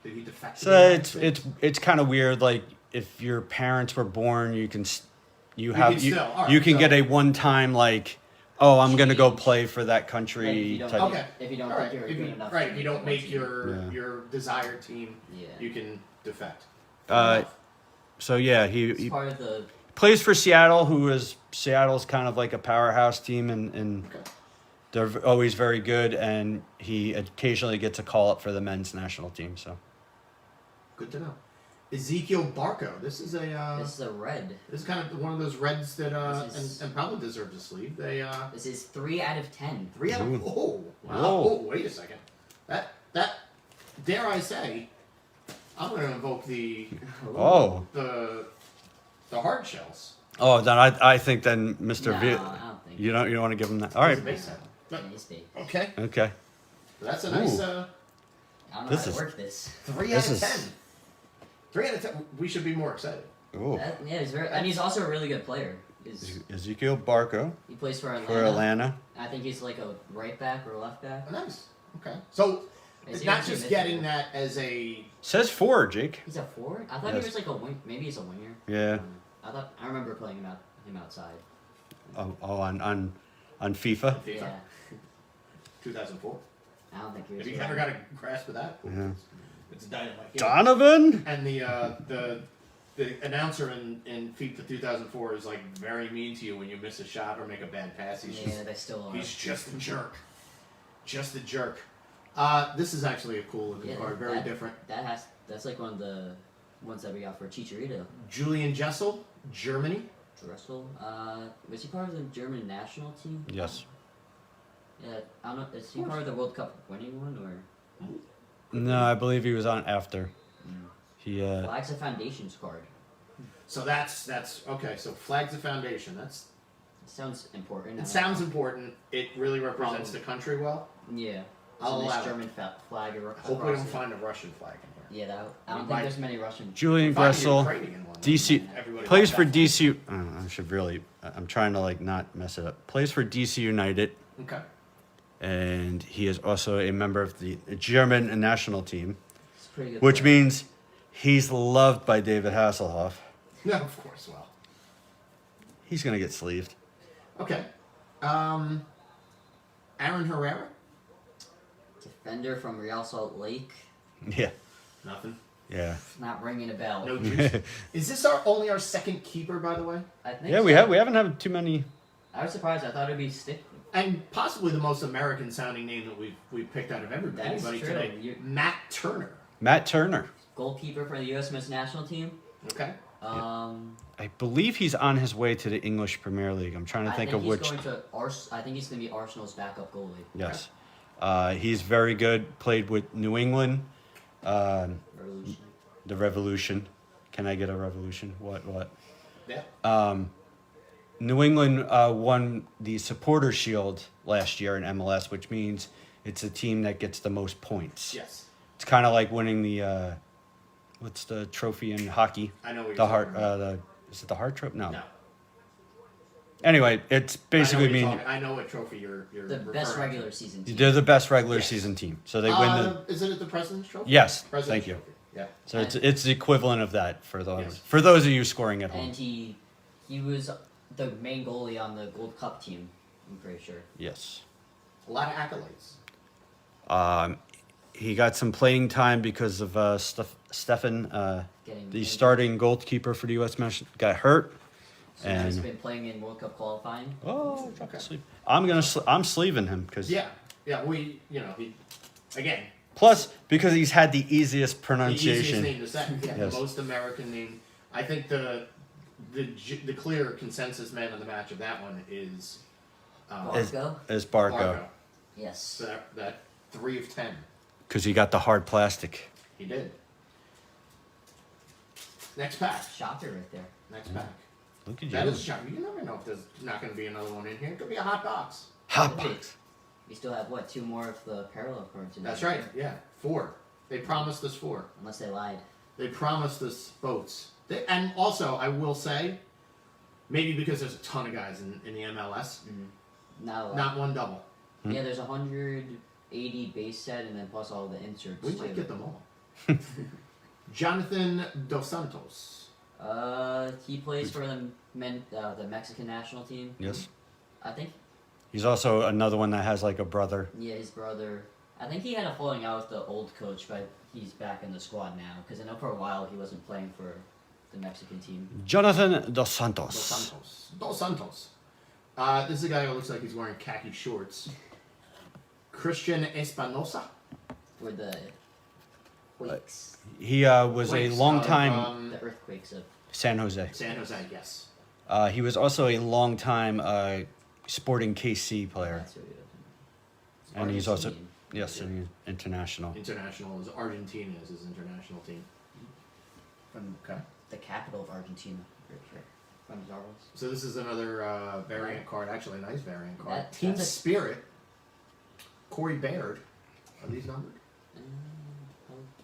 Speaker 1: Did he defect? to
Speaker 2: So
Speaker 1: the United States?
Speaker 2: it's kind of weird. Like if your parents were born, you can
Speaker 1: can still, all right,
Speaker 2: you can
Speaker 1: so-
Speaker 2: get a one time like, oh, I'm gonna go
Speaker 3: Change.
Speaker 2: play for that
Speaker 3: Like,
Speaker 2: country.
Speaker 3: if
Speaker 2: type.
Speaker 3: you
Speaker 1: Okay.
Speaker 3: If you don't
Speaker 1: All right.
Speaker 3: think you're
Speaker 1: If
Speaker 3: good
Speaker 1: you,
Speaker 3: enough,
Speaker 1: right.
Speaker 3: to
Speaker 1: You don't
Speaker 3: one
Speaker 1: make
Speaker 3: team.
Speaker 2: Yeah.
Speaker 1: your desired team.
Speaker 3: Yeah.
Speaker 1: You can defect.
Speaker 2: Uh, So yeah,
Speaker 3: It's
Speaker 2: he
Speaker 3: part of the.
Speaker 2: plays for Seattle, who is Seattle's kind of like a powerhouse team, and
Speaker 1: Okay.
Speaker 2: they're always very good. And he occasionally gets a call up for the men's national team. So
Speaker 1: Good to know. Ezekiel Barco. This is
Speaker 3: This is a red.
Speaker 1: this is kind of one of those reds that
Speaker 3: This is-
Speaker 1: and probably deserves a sleeve. They
Speaker 3: This is 3 out of 10.
Speaker 1: 3 out of
Speaker 2: Ooh.
Speaker 1: oh wow.
Speaker 2: Whoa.
Speaker 1: Oh, wait a second. That dare I say, I'm going to invoke the hard shells.
Speaker 2: then I think then Mr.
Speaker 3: No,
Speaker 2: V,
Speaker 3: I don't think.
Speaker 2: you don't want to give him that. All right,
Speaker 1: He's a base set.
Speaker 3: Yeah, he's big.
Speaker 1: Okay,
Speaker 2: Okay.
Speaker 1: that's a nice
Speaker 2: Ooh.
Speaker 3: I don't know
Speaker 2: This
Speaker 3: how to
Speaker 2: is-
Speaker 3: work this.
Speaker 1: 3
Speaker 2: This
Speaker 1: out of
Speaker 2: is-
Speaker 1: 10. 3 out of 10. We should be more excited.
Speaker 2: Ooh.
Speaker 3: Yeah, he's very, and he's also a really good player.
Speaker 2: Ezekiel Barco
Speaker 3: He plays for Atlanta.
Speaker 2: for Atlanta.
Speaker 3: I think he's like a right back or left back.
Speaker 1: Oh, nice. Okay. So
Speaker 3: Is
Speaker 1: it's
Speaker 3: he
Speaker 1: not
Speaker 3: actually
Speaker 1: just
Speaker 3: midfielder?
Speaker 1: getting that as a.
Speaker 2: Says 4, Jake.
Speaker 3: He's a forward. I thought
Speaker 2: Yes.
Speaker 3: he was like a wing. Maybe he's a winger.
Speaker 2: Yeah.
Speaker 3: I remember playing him outside.
Speaker 2: Oh, on FIFA.
Speaker 1: FIFA.
Speaker 3: Yeah.
Speaker 1: 2004.
Speaker 3: I don't think he was.
Speaker 1: If you
Speaker 3: around.
Speaker 1: never got a grasp of that,
Speaker 2: Yeah.
Speaker 1: it's dynamite. Yeah.
Speaker 2: Donovan.
Speaker 1: And the announcer in FIFA 2004 is like very mean to you when you miss a shot or make a bad pass.
Speaker 3: Yeah, they still are.
Speaker 1: He's just a jerk. Just a jerk. This is actually a cool looking
Speaker 3: Yeah,
Speaker 1: card. Very
Speaker 3: that-
Speaker 1: different.
Speaker 3: That's like one of the ones that we got for Chicharito.
Speaker 1: Julian Jessel, Germany.
Speaker 3: Russell. Was he part of the German national team?
Speaker 2: Yes.
Speaker 3: Yeah, I don't know. Is he part of the World Cup winning one or?
Speaker 2: No, I believe he was on after.
Speaker 3: Mm.
Speaker 2: He
Speaker 3: Flags of Foundations card.
Speaker 1: So that's okay. So flags of foundation. It
Speaker 3: Sounds important.
Speaker 1: sounds important. It really represents
Speaker 3: Probably.
Speaker 1: the country well.
Speaker 3: Yeah.
Speaker 1: I'll
Speaker 3: It's a
Speaker 1: allow
Speaker 3: nice
Speaker 1: it.
Speaker 3: German flag.
Speaker 1: Hope we don't find a Russian flag in here.
Speaker 3: Yeah, I
Speaker 1: We
Speaker 3: don't think
Speaker 1: might-
Speaker 3: there's many Russian.
Speaker 2: Julian
Speaker 1: Find a
Speaker 2: Gressel.
Speaker 1: Ukrainian one.
Speaker 2: DC
Speaker 1: Everybody
Speaker 2: plays
Speaker 1: wants
Speaker 2: for
Speaker 1: that.
Speaker 2: DC. I should really. I'm trying to like not mess it up. Plays for DC United,
Speaker 1: Okay.
Speaker 2: and he is also a member of the German national team,
Speaker 3: It's a pretty good.
Speaker 2: which
Speaker 3: player.
Speaker 2: means he's loved by David Hasselhoff.
Speaker 1: No, of course. Well.
Speaker 2: He's gonna get sleeved.
Speaker 1: Okay. Aaron Herrera.
Speaker 3: Defender from Real Salt Lake.
Speaker 2: Yeah,
Speaker 1: Nothing.
Speaker 2: yeah,
Speaker 3: Not ringing a bell.
Speaker 1: No juice. Is this only our second keeper, by the way?
Speaker 3: I think.
Speaker 2: yeah.
Speaker 3: so.
Speaker 2: We haven't had too many.
Speaker 3: I was surprised. I thought it'd be Stick.
Speaker 1: And possibly the most American sounding name that we've picked out of
Speaker 3: That's
Speaker 1: anybody
Speaker 3: true.
Speaker 1: today. Matt Turner.
Speaker 2: Matt Turner.
Speaker 3: Goalkeeper for the U.S. men's national team.
Speaker 1: Okay.
Speaker 2: I believe he's on his way to the English Premier League. I'm trying to think of
Speaker 3: he's
Speaker 2: which.
Speaker 3: going to I think he's going to be Arsenal's backup goalie.
Speaker 2: Yes, he's very good. Played with New England,
Speaker 3: Revolution.
Speaker 2: the Revolution. Can I get a Revolution? What?
Speaker 1: Yeah.
Speaker 2: New England won the Supporter Shield last year in MLS, which means it's a team that gets the most points.
Speaker 1: Yes.
Speaker 2: It's kind of like winning the what's the trophy in hockey?
Speaker 1: I know what you're
Speaker 2: The Hart.
Speaker 1: talking about.
Speaker 2: Is it the Hart Trophy? No.
Speaker 1: No.
Speaker 2: Anyway, it's basically mean
Speaker 1: I know what trophy you're
Speaker 3: The best
Speaker 1: referring
Speaker 3: regular
Speaker 1: to.
Speaker 3: season team.
Speaker 2: they're the best regular
Speaker 1: Yes.
Speaker 2: season team, so they win the.
Speaker 1: Is it the President's Trophy?
Speaker 2: Yes,
Speaker 1: President's
Speaker 2: thank you.
Speaker 1: Trophy. Yeah.
Speaker 2: So it's the equivalent of that for
Speaker 1: Yes.
Speaker 2: those of you scoring at home.
Speaker 3: And he was the main goalie on the Gold Cup team. I'm pretty sure.
Speaker 2: Yes.
Speaker 1: A lot of accolades.
Speaker 2: He got some playing time because of Stefan,
Speaker 3: Getting
Speaker 2: the
Speaker 3: injured.
Speaker 2: starting goalkeeper for the U.S. national, got hurt.
Speaker 3: So he's
Speaker 2: and-
Speaker 3: been playing in World Cup qualifying.
Speaker 2: Oh,
Speaker 1: Okay.
Speaker 2: sleep. I'm sleeving him because
Speaker 1: Yeah. Yeah. He again.
Speaker 2: plus because he's had the easiest
Speaker 1: The easiest
Speaker 2: pronunciation.
Speaker 1: name to say. Yeah,
Speaker 2: Yes.
Speaker 1: the most American name. I think the clear consensus man of the match of that one is
Speaker 2: Is-
Speaker 3: Barco.
Speaker 2: Is Barco
Speaker 1: Barco.
Speaker 3: Yes.
Speaker 1: So that 3 of 10.
Speaker 2: because he got the hard plastic.
Speaker 1: He did. Next pack.
Speaker 3: Shocker right there.
Speaker 1: Next pack.
Speaker 2: Look at
Speaker 1: That
Speaker 2: you.
Speaker 1: is shocking. You never know if there's not going to be another one in here. It could be a hot box.
Speaker 2: Hot
Speaker 3: Could be.
Speaker 2: box.
Speaker 3: We still have what 2 more of the parallel cards in
Speaker 1: That's
Speaker 3: there.
Speaker 1: right. Yeah. 4. They promised us 4.
Speaker 3: Unless they lied.
Speaker 1: They promised us boats. And also, I will say, maybe because there's a ton of guys in the MLS,
Speaker 3: Now,
Speaker 1: not one double.
Speaker 3: yeah, there's 180 base set and then plus all the inserts
Speaker 1: We
Speaker 3: too.
Speaker 1: might get them all. Jonathan Dos Santos.
Speaker 3: He plays for the Mexican national team.
Speaker 2: Yes.
Speaker 3: I think.
Speaker 2: He's also another one that has like a brother.
Speaker 3: Yeah, his brother. I think he had a falling out with the old coach, but he's back in the squad now. Because I know for a while he wasn't playing for the Mexican team.
Speaker 2: Jonathan Dos
Speaker 1: Dos
Speaker 2: Santos.
Speaker 1: Santos. Dos Santos. This is a guy who looks like he's wearing khaki shorts. Christian Espinosa.
Speaker 3: For the quakes,
Speaker 2: He was a
Speaker 1: Quakes
Speaker 2: long
Speaker 1: of,
Speaker 2: time
Speaker 3: the earthquakes of.
Speaker 2: San Jose.
Speaker 1: San Jose, yes.
Speaker 2: He was also a long time Sporting KC player.
Speaker 3: That's what it is.
Speaker 2: And he's also
Speaker 3: Argentinian.
Speaker 2: yes, and international.
Speaker 1: International is Argentina is his international team.
Speaker 3: From
Speaker 1: Okay.
Speaker 3: the capital of Argentina. Pretty sure. From Zarros.
Speaker 1: So this is another variant card. Actually, a nice variant card.
Speaker 3: That-
Speaker 1: Team
Speaker 3: that's a-
Speaker 1: Spirit. Corey Baird. Are these numbered?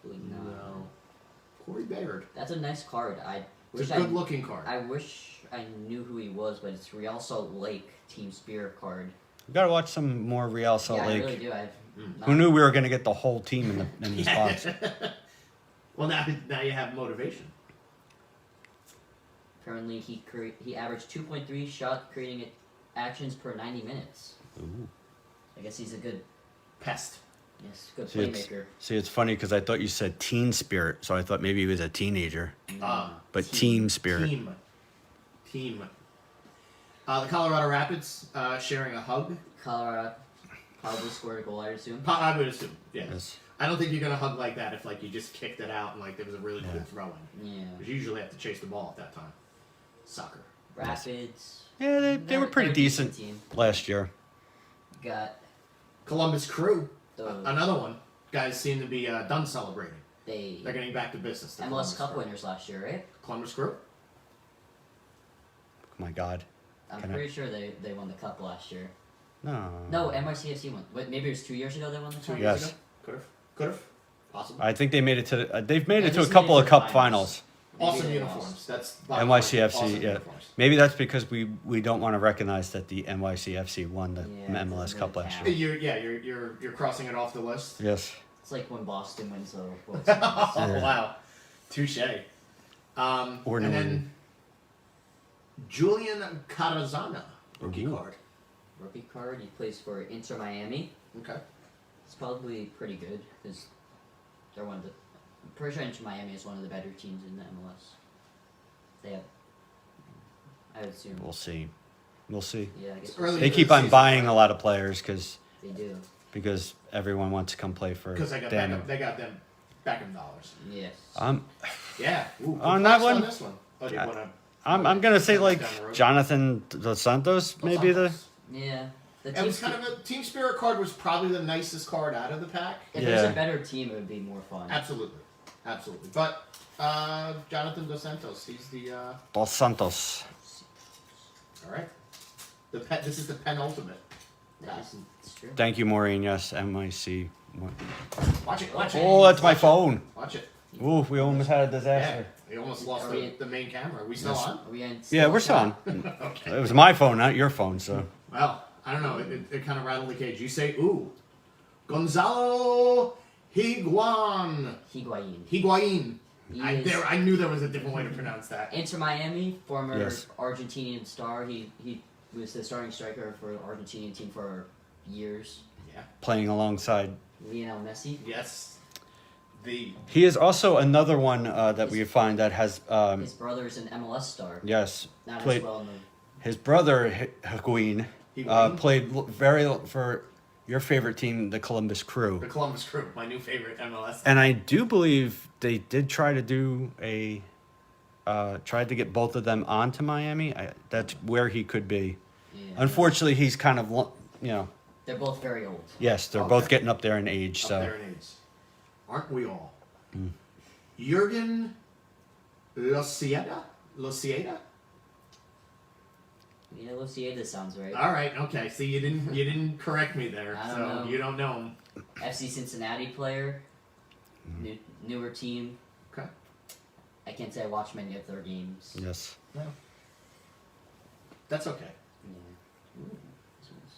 Speaker 3: Probably not.
Speaker 1: No. Corey Baird.
Speaker 3: That's a nice card.
Speaker 1: It's a good looking card.
Speaker 3: I wish I knew who he was, but it's Real Salt Lake Team Spirit card.
Speaker 2: We gotta watch some more Real Salt
Speaker 3: yeah,
Speaker 2: Lake.
Speaker 3: I really do.
Speaker 2: Who knew we were gonna get the whole team in this box?
Speaker 1: Well, now you have motivation.
Speaker 3: Apparently, he averaged 2.3 shot creating actions per 90 minutes.
Speaker 2: Ooh.
Speaker 3: I guess he's a good,
Speaker 1: Pest.
Speaker 3: good
Speaker 2: See,
Speaker 3: playmaker.
Speaker 2: it's funny because I thought you said teen spirit, so I thought maybe he was a teenager. But team spirit.
Speaker 1: Team. The Colorado Rapids sharing a hug.
Speaker 3: Colorado probably scored a goal, I assume.
Speaker 1: I would assume, yes.
Speaker 2: Yes.
Speaker 1: I don't think you're gonna hug like that if like you just kicked it out and like there was a really
Speaker 2: Yeah.
Speaker 1: good throw in.
Speaker 3: Yeah.
Speaker 1: Because you usually have to chase the ball at that time. Soccer.
Speaker 3: Rapids.
Speaker 2: Yeah, they were pretty
Speaker 3: they're a
Speaker 2: decent
Speaker 3: team.
Speaker 2: last year.
Speaker 3: Got
Speaker 1: Columbus Crew.
Speaker 3: the
Speaker 1: Another one. Guys seem to be done celebrating.
Speaker 3: they
Speaker 1: They're getting back to business. the
Speaker 3: MLS
Speaker 1: Columbus
Speaker 3: Cup
Speaker 1: Crew.
Speaker 3: winners last year, right?
Speaker 1: Columbus Crew.
Speaker 2: Oh my God.
Speaker 3: I'm
Speaker 2: Can I-
Speaker 3: pretty sure they won the cup last year.
Speaker 2: No.
Speaker 3: No, NYCFC won. Wait, maybe it was 2 years ago they won the
Speaker 1: 2
Speaker 3: cup.
Speaker 1: years
Speaker 2: Yes.
Speaker 1: ago. Could have. Possible.
Speaker 2: I think they made it to. They've made
Speaker 3: They
Speaker 2: it to a
Speaker 3: just
Speaker 2: couple
Speaker 3: made
Speaker 2: of
Speaker 3: it to
Speaker 2: cup
Speaker 3: the
Speaker 2: finals.
Speaker 3: Maybe
Speaker 1: Awesome
Speaker 3: they
Speaker 1: uniforms.
Speaker 3: lost.
Speaker 1: That's
Speaker 2: NYCFC,
Speaker 1: awesome
Speaker 2: yeah.
Speaker 1: uniforms.
Speaker 2: Maybe that's because we don't want to recognize that the NYCFC won the
Speaker 3: Yeah,
Speaker 2: MLS
Speaker 3: it
Speaker 2: Cup
Speaker 3: doesn't
Speaker 2: last
Speaker 3: really
Speaker 2: year.
Speaker 1: You're crossing it off the list.
Speaker 2: Yes.
Speaker 3: It's like when Boston wins the World
Speaker 1: Oh
Speaker 3: Series.
Speaker 1: wow, touche.
Speaker 2: Or
Speaker 1: and
Speaker 2: New
Speaker 1: then Julian Carazana, rookie
Speaker 2: Ooh.
Speaker 1: card.
Speaker 3: Rookie card. He plays for Inter Miami.
Speaker 1: Okay.
Speaker 3: It's probably pretty good because they're one of the. I'm pretty sure Inter Miami is one of the better teams in the MLS. They have. I would assume.
Speaker 2: We'll see. We'll see.
Speaker 3: Yeah, I guess
Speaker 1: It's early
Speaker 2: They
Speaker 1: in
Speaker 2: keep
Speaker 1: the
Speaker 2: on
Speaker 1: season,
Speaker 2: buying
Speaker 1: right?
Speaker 2: a lot of players
Speaker 3: they do.
Speaker 2: because everyone wants to come play for
Speaker 1: Because they got
Speaker 2: Daniel.
Speaker 1: they got them Beckham dollars.
Speaker 3: Yes.
Speaker 1: Yeah. Ooh, good
Speaker 2: On that
Speaker 1: flex
Speaker 2: one?
Speaker 1: On this one. Oh, do you
Speaker 2: I-
Speaker 1: wanna?
Speaker 2: I'm gonna say
Speaker 1: Down
Speaker 2: like
Speaker 1: the road?
Speaker 2: Jonathan Dos Santos, maybe the.
Speaker 1: Santos.
Speaker 3: Yeah. The
Speaker 1: It
Speaker 3: team
Speaker 1: was kind of a team spirit card. Was probably the nicest card out of the pack.
Speaker 3: If there's
Speaker 2: Yeah.
Speaker 3: a better team, it would be more fun.
Speaker 1: Absolutely. But Jonathan Dos Santos, he's the
Speaker 2: Dos Santos.
Speaker 1: all right. This is the penultimate.
Speaker 3: That's it's true.
Speaker 2: Thank you, Maureen. Yes, MIC.
Speaker 1: Watch it. Watch it.
Speaker 2: Oh, that's my
Speaker 1: Watch it.
Speaker 2: phone.
Speaker 1: Watch it.
Speaker 2: Ooh, we almost had a
Speaker 1: Yeah.
Speaker 2: disaster.
Speaker 1: We almost lost
Speaker 3: Are we-
Speaker 1: the main camera. Are we still
Speaker 2: Yes.
Speaker 1: on?
Speaker 3: Are we in
Speaker 2: Yeah, we're still on.
Speaker 1: Okay.
Speaker 2: It was my phone, not your phone. So
Speaker 1: Well, I don't know. It kind of rattled the cage. You say, ooh. Gonzalo Higuain.
Speaker 3: Higuain.
Speaker 1: Higuain.
Speaker 3: He
Speaker 1: I
Speaker 3: is
Speaker 1: knew there was a different way to pronounce that.
Speaker 3: Inter Miami, former
Speaker 2: Yes.
Speaker 3: Argentinian star. He was the starting striker for the Argentinian team for years.
Speaker 1: Yeah.
Speaker 2: playing alongside.
Speaker 3: Lionel Messi.
Speaker 1: Yes.
Speaker 2: He is also another one that we find that has
Speaker 3: His brother's an MLS star.
Speaker 2: yes
Speaker 3: Not
Speaker 2: played.
Speaker 3: as well known.
Speaker 2: His brother Higuain
Speaker 1: Higuain?
Speaker 2: played for your favorite team, the Columbus Crew.
Speaker 1: The Columbus Crew, my new favorite MLS.
Speaker 2: And I do believe they did try to do tried to get both of them onto Miami. That's where he could be.
Speaker 3: Yeah.
Speaker 2: Unfortunately, he's kind of,
Speaker 3: They're both very old.
Speaker 2: yes, they're
Speaker 1: Okay.
Speaker 2: both getting up there in age.
Speaker 1: Up
Speaker 2: So
Speaker 1: there in age. Aren't we all? Jurgen Losieda?
Speaker 3: Yeah, Lucieda sounds right.
Speaker 1: All right, okay. See, you didn't correct me there,
Speaker 3: I don't
Speaker 1: so
Speaker 3: know.
Speaker 1: you don't know him.
Speaker 3: FC Cincinnati player. Newer team.
Speaker 1: Okay.
Speaker 3: I can't say I watched many of their games.
Speaker 2: yes,
Speaker 1: That's okay.
Speaker 3: Yeah.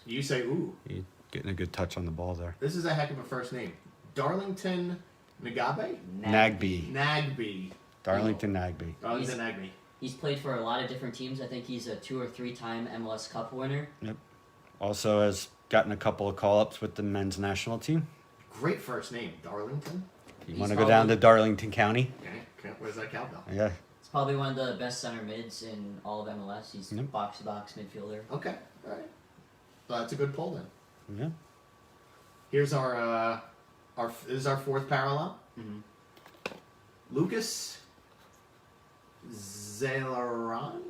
Speaker 1: You say, ooh,
Speaker 2: he's getting a good touch on the ball there.
Speaker 1: this is a heck of a first name. Darlington Nagabe?
Speaker 2: Nagby,
Speaker 1: Nagby.
Speaker 2: Darlington Nagby.
Speaker 1: Darlington Nagby.
Speaker 3: He's played for a lot of different teams. I think he's a 2 or 3 time MLS Cup winner.
Speaker 2: Also has gotten a couple of call-ups with the men's national team.
Speaker 1: Great first name, Darlington.
Speaker 2: You
Speaker 3: He's
Speaker 2: want to go down to
Speaker 3: probably-
Speaker 2: Darlington County?
Speaker 1: Okay, where's that cowbell?
Speaker 2: Yeah.
Speaker 3: He's probably one of the best center mids in all of MLS. He's
Speaker 2: Yep.
Speaker 3: box to box midfielder.
Speaker 1: Okay, all right. So that's a good pull then.
Speaker 2: Yeah.
Speaker 1: Here's our this is our fourth parallel.
Speaker 3: Mm-hmm.
Speaker 1: Lucas Zalarian?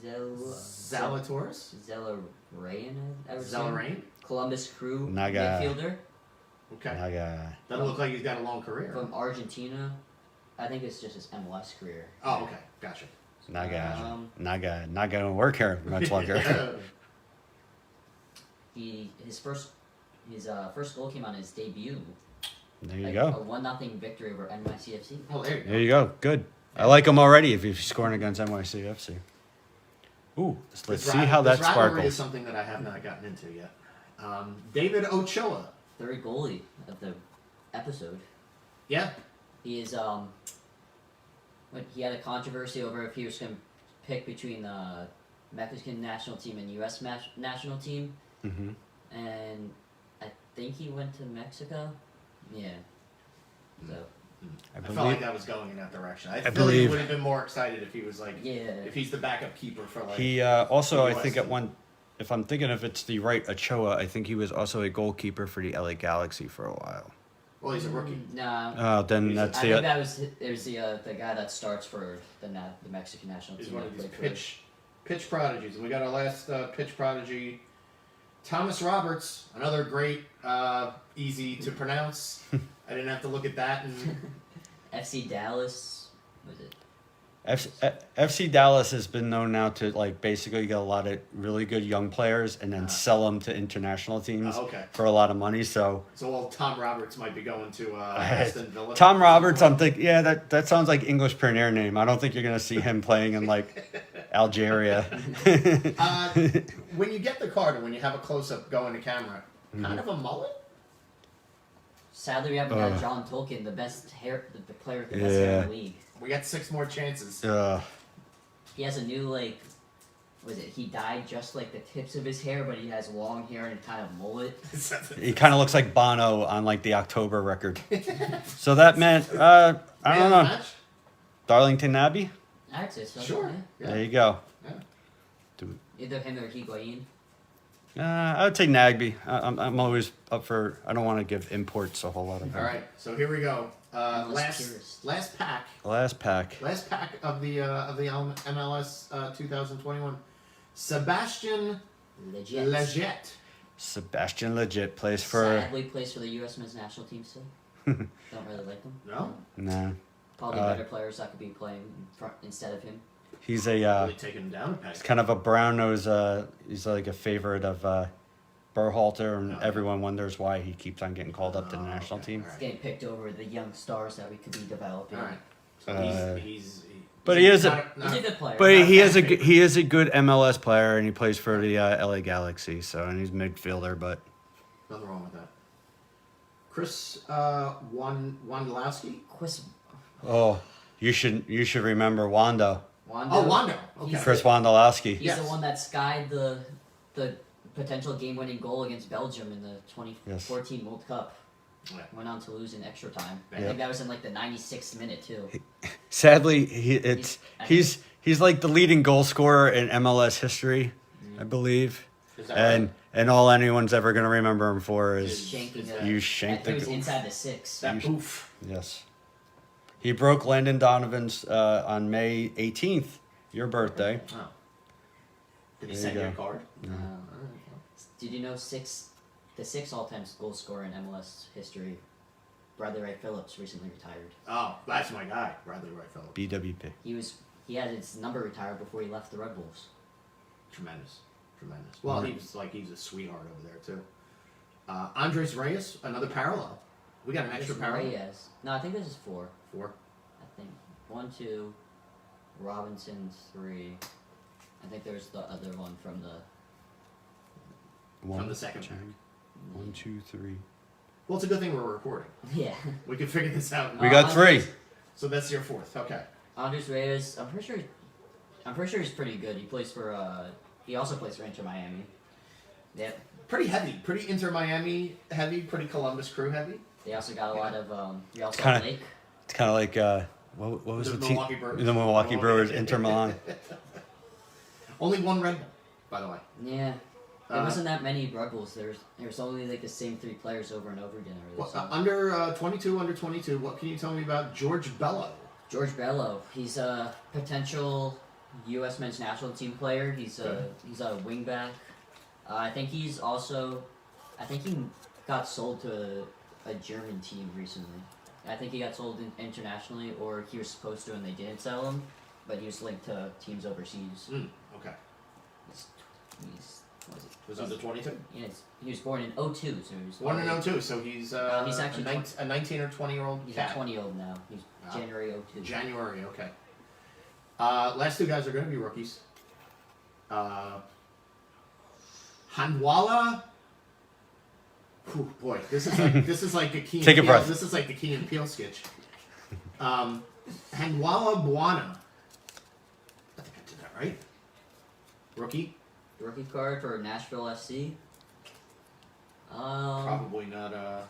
Speaker 1: Zalatoris?
Speaker 3: Zelarayan, I would say.
Speaker 1: Zalarain?
Speaker 3: Columbus Crew
Speaker 2: Naga.
Speaker 3: midfielder
Speaker 1: Okay.
Speaker 2: Naga.
Speaker 1: Doesn't look like he's got a long career.
Speaker 3: from Argentina. I think it's just his MLS career.
Speaker 1: Oh, okay. Gotcha.
Speaker 2: Naga.
Speaker 3: Um,
Speaker 2: Naga. Not gonna work here much longer.
Speaker 3: his first goal came on his debut.
Speaker 2: There you
Speaker 3: A
Speaker 2: go.
Speaker 3: 1-0 victory over NYCFC.
Speaker 1: Oh, there you go.
Speaker 2: There you go. Good. I like him already if he's scoring against NYCFC. Ooh, let's see how that
Speaker 1: this rivalry is
Speaker 2: sparkles.
Speaker 1: something that I have not gotten into yet. David Ochoa.
Speaker 3: Third goalie of the episode.
Speaker 1: Yeah.
Speaker 3: He is he had a controversy over if he was going to pick between the Mexican national team and U.S. national team,
Speaker 2: Mm-hmm.
Speaker 3: and I think he went to Mexico. Yeah. So
Speaker 2: I
Speaker 1: I felt like
Speaker 2: believe
Speaker 1: that was going in that direction. I feel like he
Speaker 2: believe-
Speaker 1: would have been more excited if he was like,
Speaker 3: yeah.
Speaker 1: if he's the backup keeper for like.
Speaker 2: he also, I
Speaker 1: US
Speaker 2: think at
Speaker 1: team.
Speaker 2: one, if I'm thinking if it's the right Ochoa, I think he was also a goalkeeper for the LA Galaxy for a while.
Speaker 1: Well, he's a rookie.
Speaker 3: No.
Speaker 2: Oh, then
Speaker 1: He's a-
Speaker 2: that's
Speaker 3: I think
Speaker 2: the.
Speaker 3: that was the guy that starts for the Mexican national
Speaker 1: He's
Speaker 3: team.
Speaker 1: one
Speaker 3: that
Speaker 1: of these
Speaker 3: played for-
Speaker 1: pitch prodigies. And we got our last pitch prodigy, Thomas Roberts, another great, easy to pronounce. I didn't have to look at that. And
Speaker 3: FC Dallas. Was it?
Speaker 2: FC Dallas has been known now to like basically get a lot of really good young players and then sell them to international teams
Speaker 1: okay.
Speaker 2: for a lot of money. So
Speaker 1: So old Tom Roberts might be going to Aston Villa.
Speaker 2: Tom Roberts, I'm thinking, yeah, that sounds like English Premier name. I don't think you're gonna see him playing in like Algeria.
Speaker 1: When you get the card and when you have a close up going to camera,
Speaker 2: Mm-hmm.
Speaker 1: kind of a mullet.
Speaker 3: Sadly, we haven't got John Tolkien, the best hair, the player with the best hair in the league.
Speaker 1: We got 6 more chances.
Speaker 3: He has a new he dyed just like the tips of his hair, but he has long hair and kind of mullet.
Speaker 2: He kind of looks like Bono on like the October record. So that meant I don't
Speaker 1: Man
Speaker 2: know,
Speaker 1: match?
Speaker 2: Darlington Abbey.
Speaker 3: I'd say so.
Speaker 1: Sure.
Speaker 3: Yeah.
Speaker 1: Yeah.
Speaker 2: There you go.
Speaker 3: Either him or Higuain.
Speaker 2: I would say Nagby. I'm always up for. I don't want to give imports a whole lot of.
Speaker 1: All right. So here we go.
Speaker 3: MLS purist.
Speaker 1: Last pack.
Speaker 2: Last pack.
Speaker 1: Last pack of the MLS 2021. Sebastian
Speaker 3: Legit.
Speaker 1: Leggett.
Speaker 2: Sebastian Legit plays for.
Speaker 3: Sadly plays for the U.S. men's national team still. Don't really like him.
Speaker 1: No?
Speaker 2: Nah,
Speaker 3: Probably better players that could be playing in front instead of him.
Speaker 2: he's a.
Speaker 1: Really taking him down a peg.
Speaker 2: He's kind of a brown nose. He's like a favorite of Berhalter, and
Speaker 1: Oh, yeah.
Speaker 2: everyone wonders why he keeps on getting called up to the national
Speaker 1: okay.
Speaker 2: team.
Speaker 1: All right.
Speaker 3: Getting picked over the young stars that we could be developing.
Speaker 1: All right. So
Speaker 2: But he is a-
Speaker 3: He's a good player.
Speaker 2: But
Speaker 1: Not
Speaker 2: he is a
Speaker 1: that
Speaker 2: good, he is a good MLS player, and he plays for the LA Galaxy. So, and he's midfielder, but
Speaker 1: nothing wrong with that. Chris Wondolowski.
Speaker 3: Chris
Speaker 2: oh, you should remember Wando,
Speaker 3: Wando.
Speaker 1: Oh, Wando. Okay.
Speaker 3: He's
Speaker 2: Chris Wondolowski.
Speaker 3: He's
Speaker 1: Yes.
Speaker 3: the one that skied the potential game-winning goal against Belgium in the 2014 World Cup.
Speaker 1: Yeah.
Speaker 3: Went on to lose in extra time. I
Speaker 1: Yep.
Speaker 3: think that was in like the 96th minute too.
Speaker 2: Sadly, he's like the leading goal scorer in MLS history, I believe.
Speaker 1: Is that
Speaker 2: And
Speaker 1: right?
Speaker 2: and all anyone's ever gonna remember him for is
Speaker 3: Shanking
Speaker 2: you
Speaker 3: a,
Speaker 2: shanked
Speaker 3: it was
Speaker 2: the
Speaker 3: inside the 6.
Speaker 1: That oof.
Speaker 2: yes. He broke Landon Donovan's on May 18th, your birthday.
Speaker 1: Oh. Did he
Speaker 2: There
Speaker 1: send
Speaker 2: you
Speaker 1: you a
Speaker 2: go.
Speaker 1: card?
Speaker 3: Did you know the sixth all-time goal scorer in MLS history, Bradley Wright Phillips, recently retired.
Speaker 1: Oh, that's my guy, Bradley Wright Phillips.
Speaker 2: BWP.
Speaker 3: He had his number retired before he left the Red Bulls.
Speaker 1: Tremendous. Well, he's a sweetheart over there too. Andres Reyes, another parallel. We got an extra
Speaker 3: There's
Speaker 1: parallel.
Speaker 3: Reyes. No, I think this is 4.
Speaker 1: 4.
Speaker 3: I think 1, 2, Robinson 3. I think there's the other one from the.
Speaker 1: From the second pack.
Speaker 2: 1, 2, 3.
Speaker 1: Well, it's a good thing we're recording.
Speaker 3: Yeah.
Speaker 1: We can figure this out.
Speaker 2: We got 3.
Speaker 1: So that's your 4th. Okay.
Speaker 3: Andres Reyes. I'm pretty sure he's pretty good. He plays for. He also plays for Inter Miami. Yep.
Speaker 1: Pretty heavy. Pretty Inter Miami heavy. Pretty Columbus Crew heavy.
Speaker 3: They also got a lot of Real Salt
Speaker 2: kinda-
Speaker 3: Lake.
Speaker 2: It's kind of like what was
Speaker 1: The
Speaker 2: the team?
Speaker 1: Milwaukee Brewers.
Speaker 2: The Milwaukee Brewers, Inter Milan.
Speaker 1: Only one Red Bull, by the way.
Speaker 3: Yeah. There
Speaker 1: Uh,
Speaker 3: wasn't that many Red Bulls. There's only like the same 3 players over and over again. I really saw.
Speaker 1: Under 22, what can you tell me about George Bello?
Speaker 3: George Bello. He's a potential U.S. men's national team player. He's a wingback. I think he got sold to a German team recently. I think he got sold internationally, or he was supposed to and they didn't sell him, but he was linked to teams overseas.
Speaker 1: Okay.
Speaker 3: He's what was it?
Speaker 1: Was under 22.
Speaker 3: Yeah, he was born in 02, so he was
Speaker 1: One and
Speaker 3: probably-
Speaker 1: 02, so he's
Speaker 3: he's actually
Speaker 1: a 19 or 20-year-old
Speaker 3: He's
Speaker 1: cat.
Speaker 3: a 20-year-old now. He's
Speaker 1: Wow.
Speaker 3: January 02.
Speaker 1: January, okay. Last two guys are going to be rookies. Handwalla. Whew, boy, this is like a Key and
Speaker 2: Take a
Speaker 1: Peele.
Speaker 2: breath.
Speaker 1: This is like the Key and Peele sketch. Handwalla Buana. I think I did that right. Rookie?
Speaker 3: Rookie card for Nashville FC.
Speaker 1: Probably not.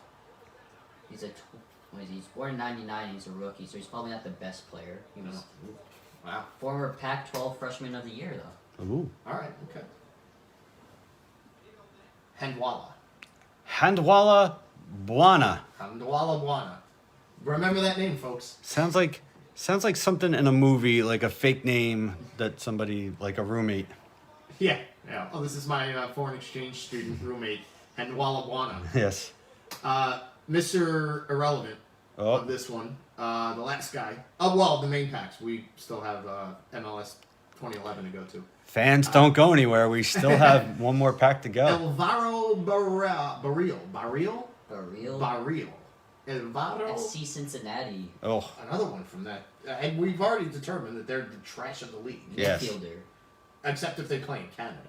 Speaker 3: He's a what is he? He's born in '99. He's a rookie, so he's probably not the best player. He was
Speaker 1: Wow.
Speaker 3: former Pac-12 Freshman of the Year, though.
Speaker 2: Ooh.
Speaker 1: All right. Okay. Handwalla.
Speaker 2: Handwalla Buana.
Speaker 1: Handwalla Buana. Remember that name, folks.
Speaker 2: Sounds like something in a movie, like a fake name that somebody, like a roommate.
Speaker 1: Yeah. Yeah. Oh, this is my foreign exchange student roommate, Handwalla Buana.
Speaker 2: Yes.
Speaker 1: Mr. Irrelevant
Speaker 2: Oh.
Speaker 1: of this one. The last guy. Oh, well, the main packs. We still have MLS 2011 to go to.
Speaker 2: Fans don't go anywhere. We still have one more pack to go.
Speaker 1: Alvaro Barril.
Speaker 3: Barreal,
Speaker 1: Alvaro.
Speaker 3: FC Cincinnati,
Speaker 2: Oh,
Speaker 1: Another one from that. And we've already determined that they're the trash of the league.
Speaker 2: Yes.
Speaker 3: midfielder.
Speaker 1: Except if they play in Canada.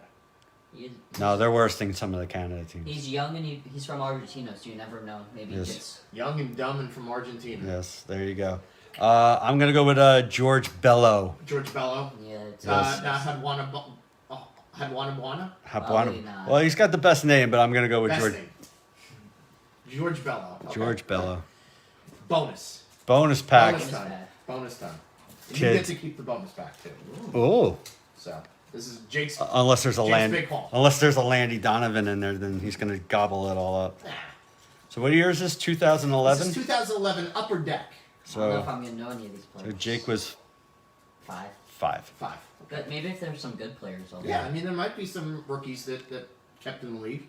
Speaker 2: no, they're worse than some of the Canada teams.
Speaker 3: He's young and he's from Argentina, so you never know. Maybe
Speaker 2: Yes.
Speaker 3: he gets
Speaker 1: Young and dumb and from Argentina.
Speaker 2: Yes, there you go. I'm gonna go with George Bello.
Speaker 1: George Bello.
Speaker 3: yeah. It's
Speaker 2: Yes.
Speaker 1: Hadwana Buana.
Speaker 3: Probably not.
Speaker 2: Well, he's got the best name, but I'm gonna go with
Speaker 1: Best
Speaker 2: George
Speaker 1: name. George Bello. Okay.
Speaker 2: George Bello.
Speaker 1: Bonus.
Speaker 2: Bonus pack.
Speaker 1: Bonus
Speaker 3: Bonus
Speaker 1: time.
Speaker 3: pack.
Speaker 1: Bonus time. You
Speaker 2: Kid.
Speaker 1: get to keep the bonus pack too.
Speaker 2: Oh,
Speaker 1: So this is Jake's.
Speaker 2: unless there's a
Speaker 1: Jake's big haul.
Speaker 2: unless there's a Landy Donovan in there, then he's gonna gobble it all up.
Speaker 1: Ah,
Speaker 2: So what year is this?
Speaker 1: this
Speaker 2: 2011.
Speaker 1: is 2011 Upper Deck.
Speaker 3: I don't know if
Speaker 2: So,
Speaker 3: I'm gonna know any of these players.
Speaker 2: Jake was
Speaker 3: 5.
Speaker 2: 5.
Speaker 1: 5.
Speaker 3: But maybe if there's some good players, I'll
Speaker 1: Yeah, I mean there might be some rookies that kept in the league.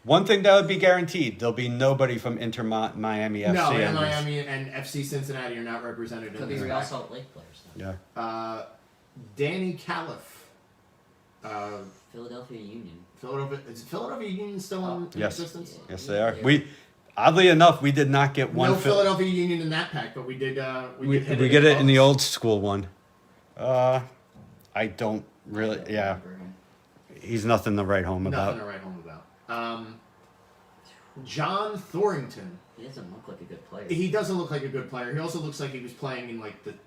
Speaker 2: One thing that would be guaranteed: there'll be nobody from Inter Miami FC.
Speaker 1: No,
Speaker 2: in
Speaker 1: and
Speaker 2: this.
Speaker 1: Miami and FC Cincinnati are not represented
Speaker 3: Could
Speaker 1: in
Speaker 3: be
Speaker 1: this
Speaker 3: Real
Speaker 1: pack.
Speaker 3: Salt Lake players. Then.
Speaker 2: Yeah.
Speaker 1: Danny Califf.
Speaker 3: Philadelphia Union.
Speaker 1: Philadelphia. Is Philadelphia Union still in
Speaker 2: Yes.
Speaker 1: existence?
Speaker 2: Yes, they are. We, oddly enough, we did not get one.
Speaker 1: No Philadelphia Union in that pack, but we did.
Speaker 2: We
Speaker 1: did hit
Speaker 2: get it in the
Speaker 1: bonus.
Speaker 2: old school one. I don't really.
Speaker 3: I don't
Speaker 2: Yeah,
Speaker 3: remember him.
Speaker 2: he's nothing to write home
Speaker 1: Nothing
Speaker 2: about.
Speaker 1: to write home about. John Thorington.
Speaker 3: He doesn't look like a good player.
Speaker 1: He doesn't look like a good player. He also looks like he was playing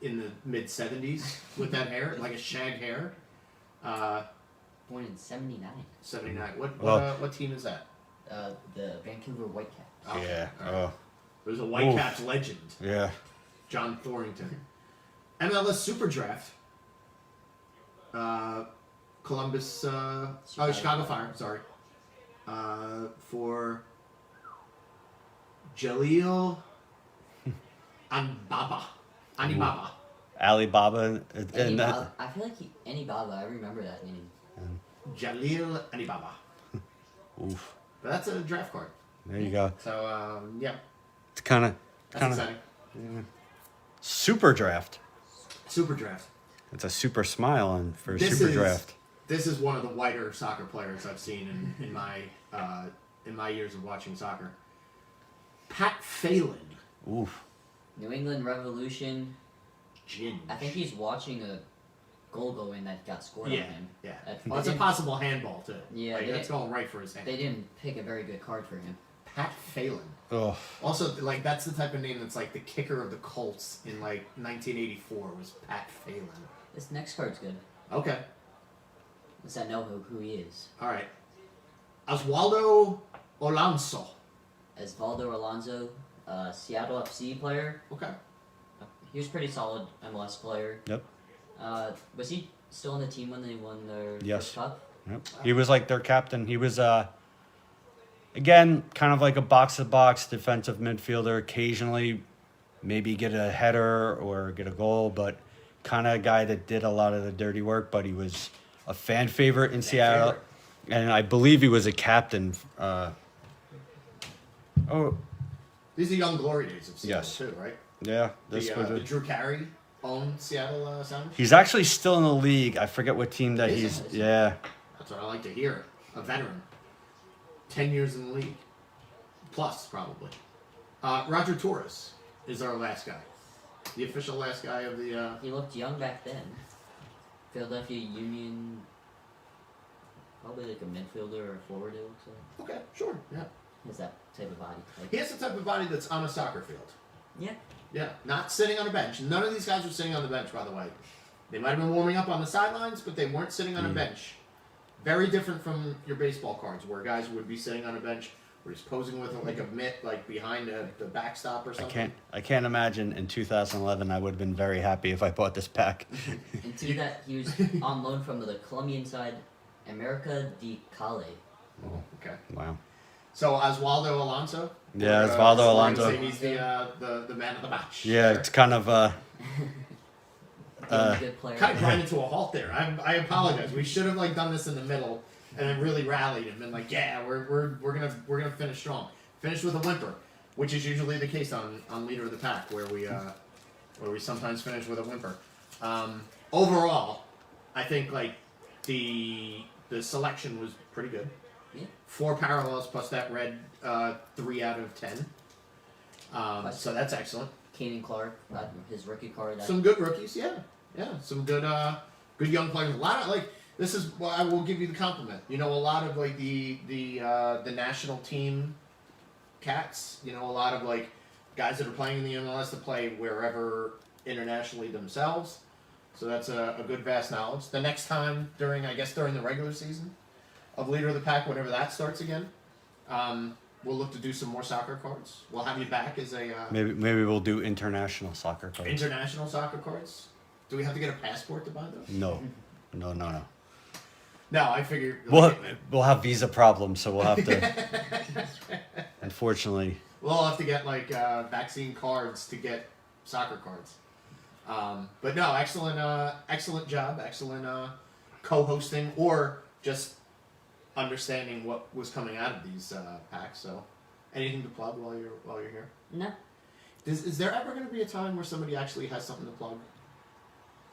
Speaker 1: in the mid '70s with that hair, like a shag hair.
Speaker 3: Born in '79.
Speaker 1: 79.
Speaker 2: Well-
Speaker 1: What team is that?
Speaker 3: The Vancouver Whitecaps.
Speaker 1: Okay,
Speaker 2: Yeah.
Speaker 1: all right.
Speaker 2: Oh,
Speaker 1: There's a Whitecaps legend,
Speaker 2: yeah.
Speaker 1: John Thorington. MLS Super Draft. Columbus. Chicago Fire. Sorry. For Jaleel Anibaba.
Speaker 2: Alibaba and that.
Speaker 3: Anibaba. I feel like Anibaba. I remember that name.
Speaker 1: Jaleel Anibaba.
Speaker 2: Oof.
Speaker 1: But that's a draft card.
Speaker 2: There you go.
Speaker 1: So yeah,
Speaker 2: It's kind of
Speaker 1: that's exciting.
Speaker 2: super draft.
Speaker 1: Super Draft.
Speaker 2: It's a super smile on for
Speaker 1: This
Speaker 2: super
Speaker 1: is-
Speaker 2: draft.
Speaker 1: This is one of the whiter soccer players I've seen in my years of watching soccer. Pat Phelan.
Speaker 2: Oof.
Speaker 3: New England Revolution.
Speaker 1: Gin.
Speaker 3: I think he's watching a goal go in that got scored
Speaker 1: Yeah,
Speaker 3: on him.
Speaker 1: yeah.
Speaker 3: That-
Speaker 1: Well, it's a possible handball too.
Speaker 3: Yeah,
Speaker 1: Like,
Speaker 3: they
Speaker 1: that's
Speaker 3: didn't-
Speaker 1: going right for his hand.
Speaker 3: They didn't pick a very good card for him.
Speaker 1: Pat Phelan.
Speaker 2: Oh,
Speaker 1: Also, like that's the type of name that's like the kicker of the Colts in like 1984 was Pat Phelan.
Speaker 3: This next card's good.
Speaker 1: Okay,
Speaker 3: Unless I know who he is.
Speaker 1: all right. Oswaldo Alonso.
Speaker 3: Osvaldo Alonso, Seattle FC player.
Speaker 1: Okay.
Speaker 3: He was pretty solid MLS player.
Speaker 2: yep.
Speaker 3: Was he still on the team when they won their
Speaker 2: Yes.
Speaker 3: first cup?
Speaker 2: Yep. He was like their captain. He was again kind of like a box to box defensive midfielder. Occasionally, maybe get a header or get a goal, but kind of a guy that did a lot of the dirty work. But he was a fan favorite in Seattle,
Speaker 1: favorite.
Speaker 2: and I believe he was a captain. Oh
Speaker 1: These are young glory days of Seattle
Speaker 2: Yes.
Speaker 1: too, right?
Speaker 2: yeah, this
Speaker 1: The,
Speaker 2: was
Speaker 1: the
Speaker 2: it.
Speaker 1: Drew Carey owned Seattle Sounders.
Speaker 2: He's actually still in the league. I forget what team that
Speaker 1: Is
Speaker 2: he's.
Speaker 1: he?
Speaker 2: Yeah,
Speaker 1: That's what I like to hear. A veteran. 10 years in the league. Plus, probably. Roger Torres is our last guy. The official last guy of the...
Speaker 3: He looked young back then. Philadelphia Union, probably like a midfielder or a forward, it looks like.
Speaker 1: Okay, sure, yeah.
Speaker 3: He has that type of body type.
Speaker 1: He has the type of body that's on a soccer field.
Speaker 3: Yeah.
Speaker 1: Yeah, not sitting on a bench. None of these guys were sitting on the bench, by the way. They might have been warming up on the sidelines, but they weren't sitting on a bench. Very different from your baseball cards, where guys would be sitting on a bench, or he's posing with like a mitt, like behind the backstop or something.
Speaker 2: I can't imagine in 2011 I would have been very happy if I bought this pack.
Speaker 3: And to that, he was on loan from the Colombian side, America de Cali.
Speaker 1: Oh, okay.
Speaker 2: Wow.
Speaker 1: So Oswaldo Alonso.
Speaker 2: Yeah,
Speaker 1: Or,
Speaker 2: Osvaldo
Speaker 1: or
Speaker 2: Alonso.
Speaker 1: say he's the man of the match.
Speaker 2: Yeah, it's kind of
Speaker 3: Being a good player.
Speaker 1: Kind of grinded to a halt there. I apologize. We should have like done this in the middle and then really rallied and been like, yeah, we're gonna finish strong. Finish with a whimper, which is usually the case on Leader of the Pack, where we sometimes finish with a whimper. Overall, I think like the selection was pretty good.
Speaker 3: Yeah.
Speaker 1: 4 parallels plus that red 3 out of 10. So that's excellent.
Speaker 3: Keenan Clark got his rookie card.
Speaker 1: Some good rookies, yeah. Some good young players. A lot of like this is why I will give you the compliment. You know, a lot of like the national team cats. You know, a lot of like guys that are playing in the MLS to play wherever internationally themselves. So that's a good vast knowledge. The next time during the regular season of Leader of the Pack, whenever that starts again, we'll look to do some more soccer cards. We'll have you back as a
Speaker 2: maybe we'll do international soccer cards.
Speaker 1: international soccer cards. Do we have to get a passport to buy those?
Speaker 2: No.
Speaker 1: No, I figure.
Speaker 2: We'll have visa problems, so we'll have to. Unfortunately.
Speaker 1: We'll have to get like vaccine cards to get soccer cards. But no, excellent job, excellent co-hosting or just understanding what was coming out of these packs. So, anything to plug while you're here?
Speaker 3: No.
Speaker 1: Is there ever going to be a time where somebody actually has something to plug?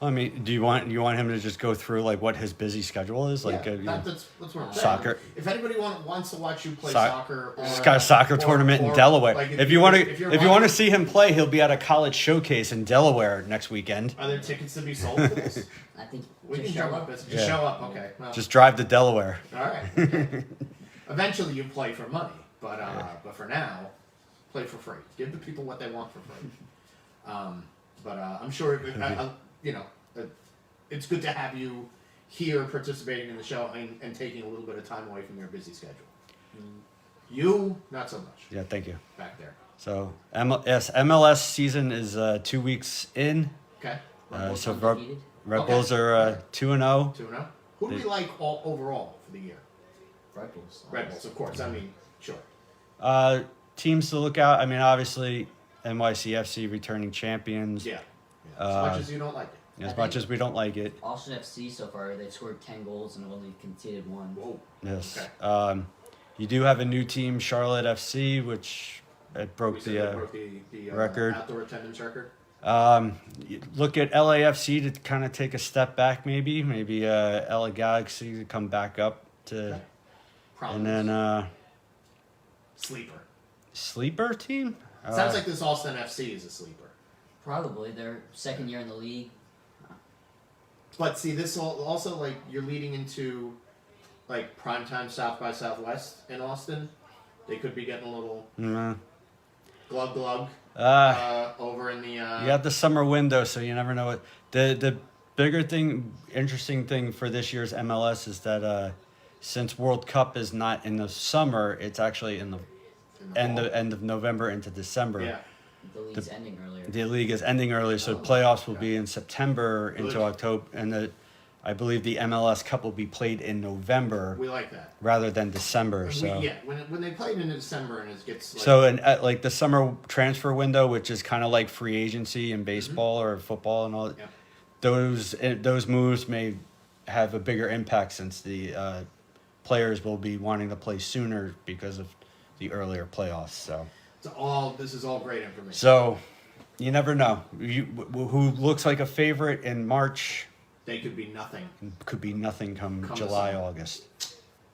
Speaker 2: I mean, do you want him to just go through like what his busy schedule is? Like
Speaker 1: that's what I'm saying.
Speaker 2: Soccer.
Speaker 1: If anybody wants to watch you play
Speaker 2: Soc-
Speaker 1: soccer, or
Speaker 2: He's got a soccer tournament in Delaware.
Speaker 1: like,
Speaker 2: if you want
Speaker 1: you're
Speaker 2: to
Speaker 1: running-
Speaker 2: see him play, he'll be at a college showcase in Delaware next weekend.
Speaker 1: Are there tickets to be sold for this?
Speaker 3: I think
Speaker 1: We
Speaker 3: just
Speaker 1: can
Speaker 3: show
Speaker 1: jump
Speaker 3: up.
Speaker 1: up. Just
Speaker 2: Yeah.
Speaker 1: show up. Okay. Well,
Speaker 2: Just drive to Delaware.
Speaker 1: all right. Okay. Eventually, you play for money, but for now, play for free. Give the people what they want for free. But I'm sure it's good to have you here participating in the show and taking a little bit of time away from your busy schedule. You, not so much.
Speaker 2: Yeah, thank you.
Speaker 1: Back there.
Speaker 2: So MLS season is 2 weeks in.
Speaker 1: Okay.
Speaker 2: So
Speaker 3: Undefeated.
Speaker 2: Red
Speaker 1: Okay.
Speaker 2: Bulls are 2-0.
Speaker 1: 2-0. Who do we like overall for the year?
Speaker 3: Red Bulls.
Speaker 1: Red Bulls, of course. I mean, sure.
Speaker 2: Teams to look out. I mean, obviously NYCFC returning champions.
Speaker 1: Yeah. As much
Speaker 2: Uh,
Speaker 1: as you don't like it.
Speaker 2: As much as we don't like it.
Speaker 3: Austin FC so far, they've scored 10 goals and only conceded 1.
Speaker 1: Whoa.
Speaker 2: Yes.
Speaker 1: Okay.
Speaker 2: You do have a new team, Charlotte FC, which it broke
Speaker 1: We said
Speaker 2: the.
Speaker 1: they broke the
Speaker 2: record.
Speaker 1: outdoor attendance record.
Speaker 2: You look at LAFC to kind of take a step back, maybe LA Galaxy to come back up to,
Speaker 1: Okay.
Speaker 2: and then
Speaker 1: Sleeper.
Speaker 2: sleeper team.
Speaker 1: Sounds like this Austin FC is a sleeper.
Speaker 3: Probably. Their second year in the league.
Speaker 1: But see, this also like you're leading into like primetime South by Southwest in Austin. They could be getting a little glug over in the.
Speaker 2: You got the summer window, so you never know what the bigger thing, interesting thing for this year's MLS is that since World Cup is not in the summer, it's actually in the
Speaker 1: in the fall.
Speaker 2: end of November into December.
Speaker 1: Yeah.
Speaker 3: The league's ending earlier.
Speaker 2: The league is ending early, so
Speaker 1: Oh,
Speaker 2: playoffs will
Speaker 1: okay.
Speaker 2: be in September into
Speaker 1: Good.
Speaker 2: October, and I believe the MLS Cup will be played in November
Speaker 1: We like that.
Speaker 2: rather than December. So,
Speaker 1: When they played in December and it gets like,
Speaker 2: so and like the summer transfer window, which is kind of like free agency in baseball or football and all,
Speaker 1: Yeah.
Speaker 2: those moves may have a bigger impact since the players will be wanting to play sooner because of the earlier playoffs. So.
Speaker 1: this is all great information.
Speaker 2: So, you never know. Who looks like a favorite in March?
Speaker 1: they could be nothing.
Speaker 2: Could be nothing come
Speaker 1: Come
Speaker 2: July,
Speaker 1: summer.
Speaker 2: August.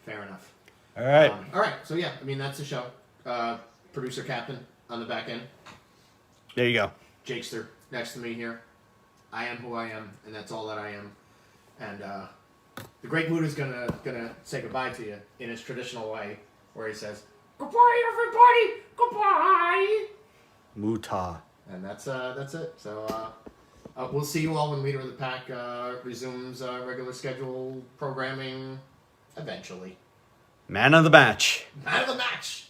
Speaker 1: Fair enough.
Speaker 2: All right.
Speaker 1: All right. So yeah, I mean that's the show. Producer captain on the back end.
Speaker 2: There you go.
Speaker 1: Jakester next to me here. I am who I am, and that's all that I am. And the Great Buddha's gonna say goodbye to you in his traditional way, where he says, "Goodbye, everybody. Goodbye."
Speaker 2: Muta.
Speaker 1: And that's it. So we'll see you all when Leader of the Pack resumes regular schedule programming eventually.
Speaker 2: Man of the match.
Speaker 1: Man of the match.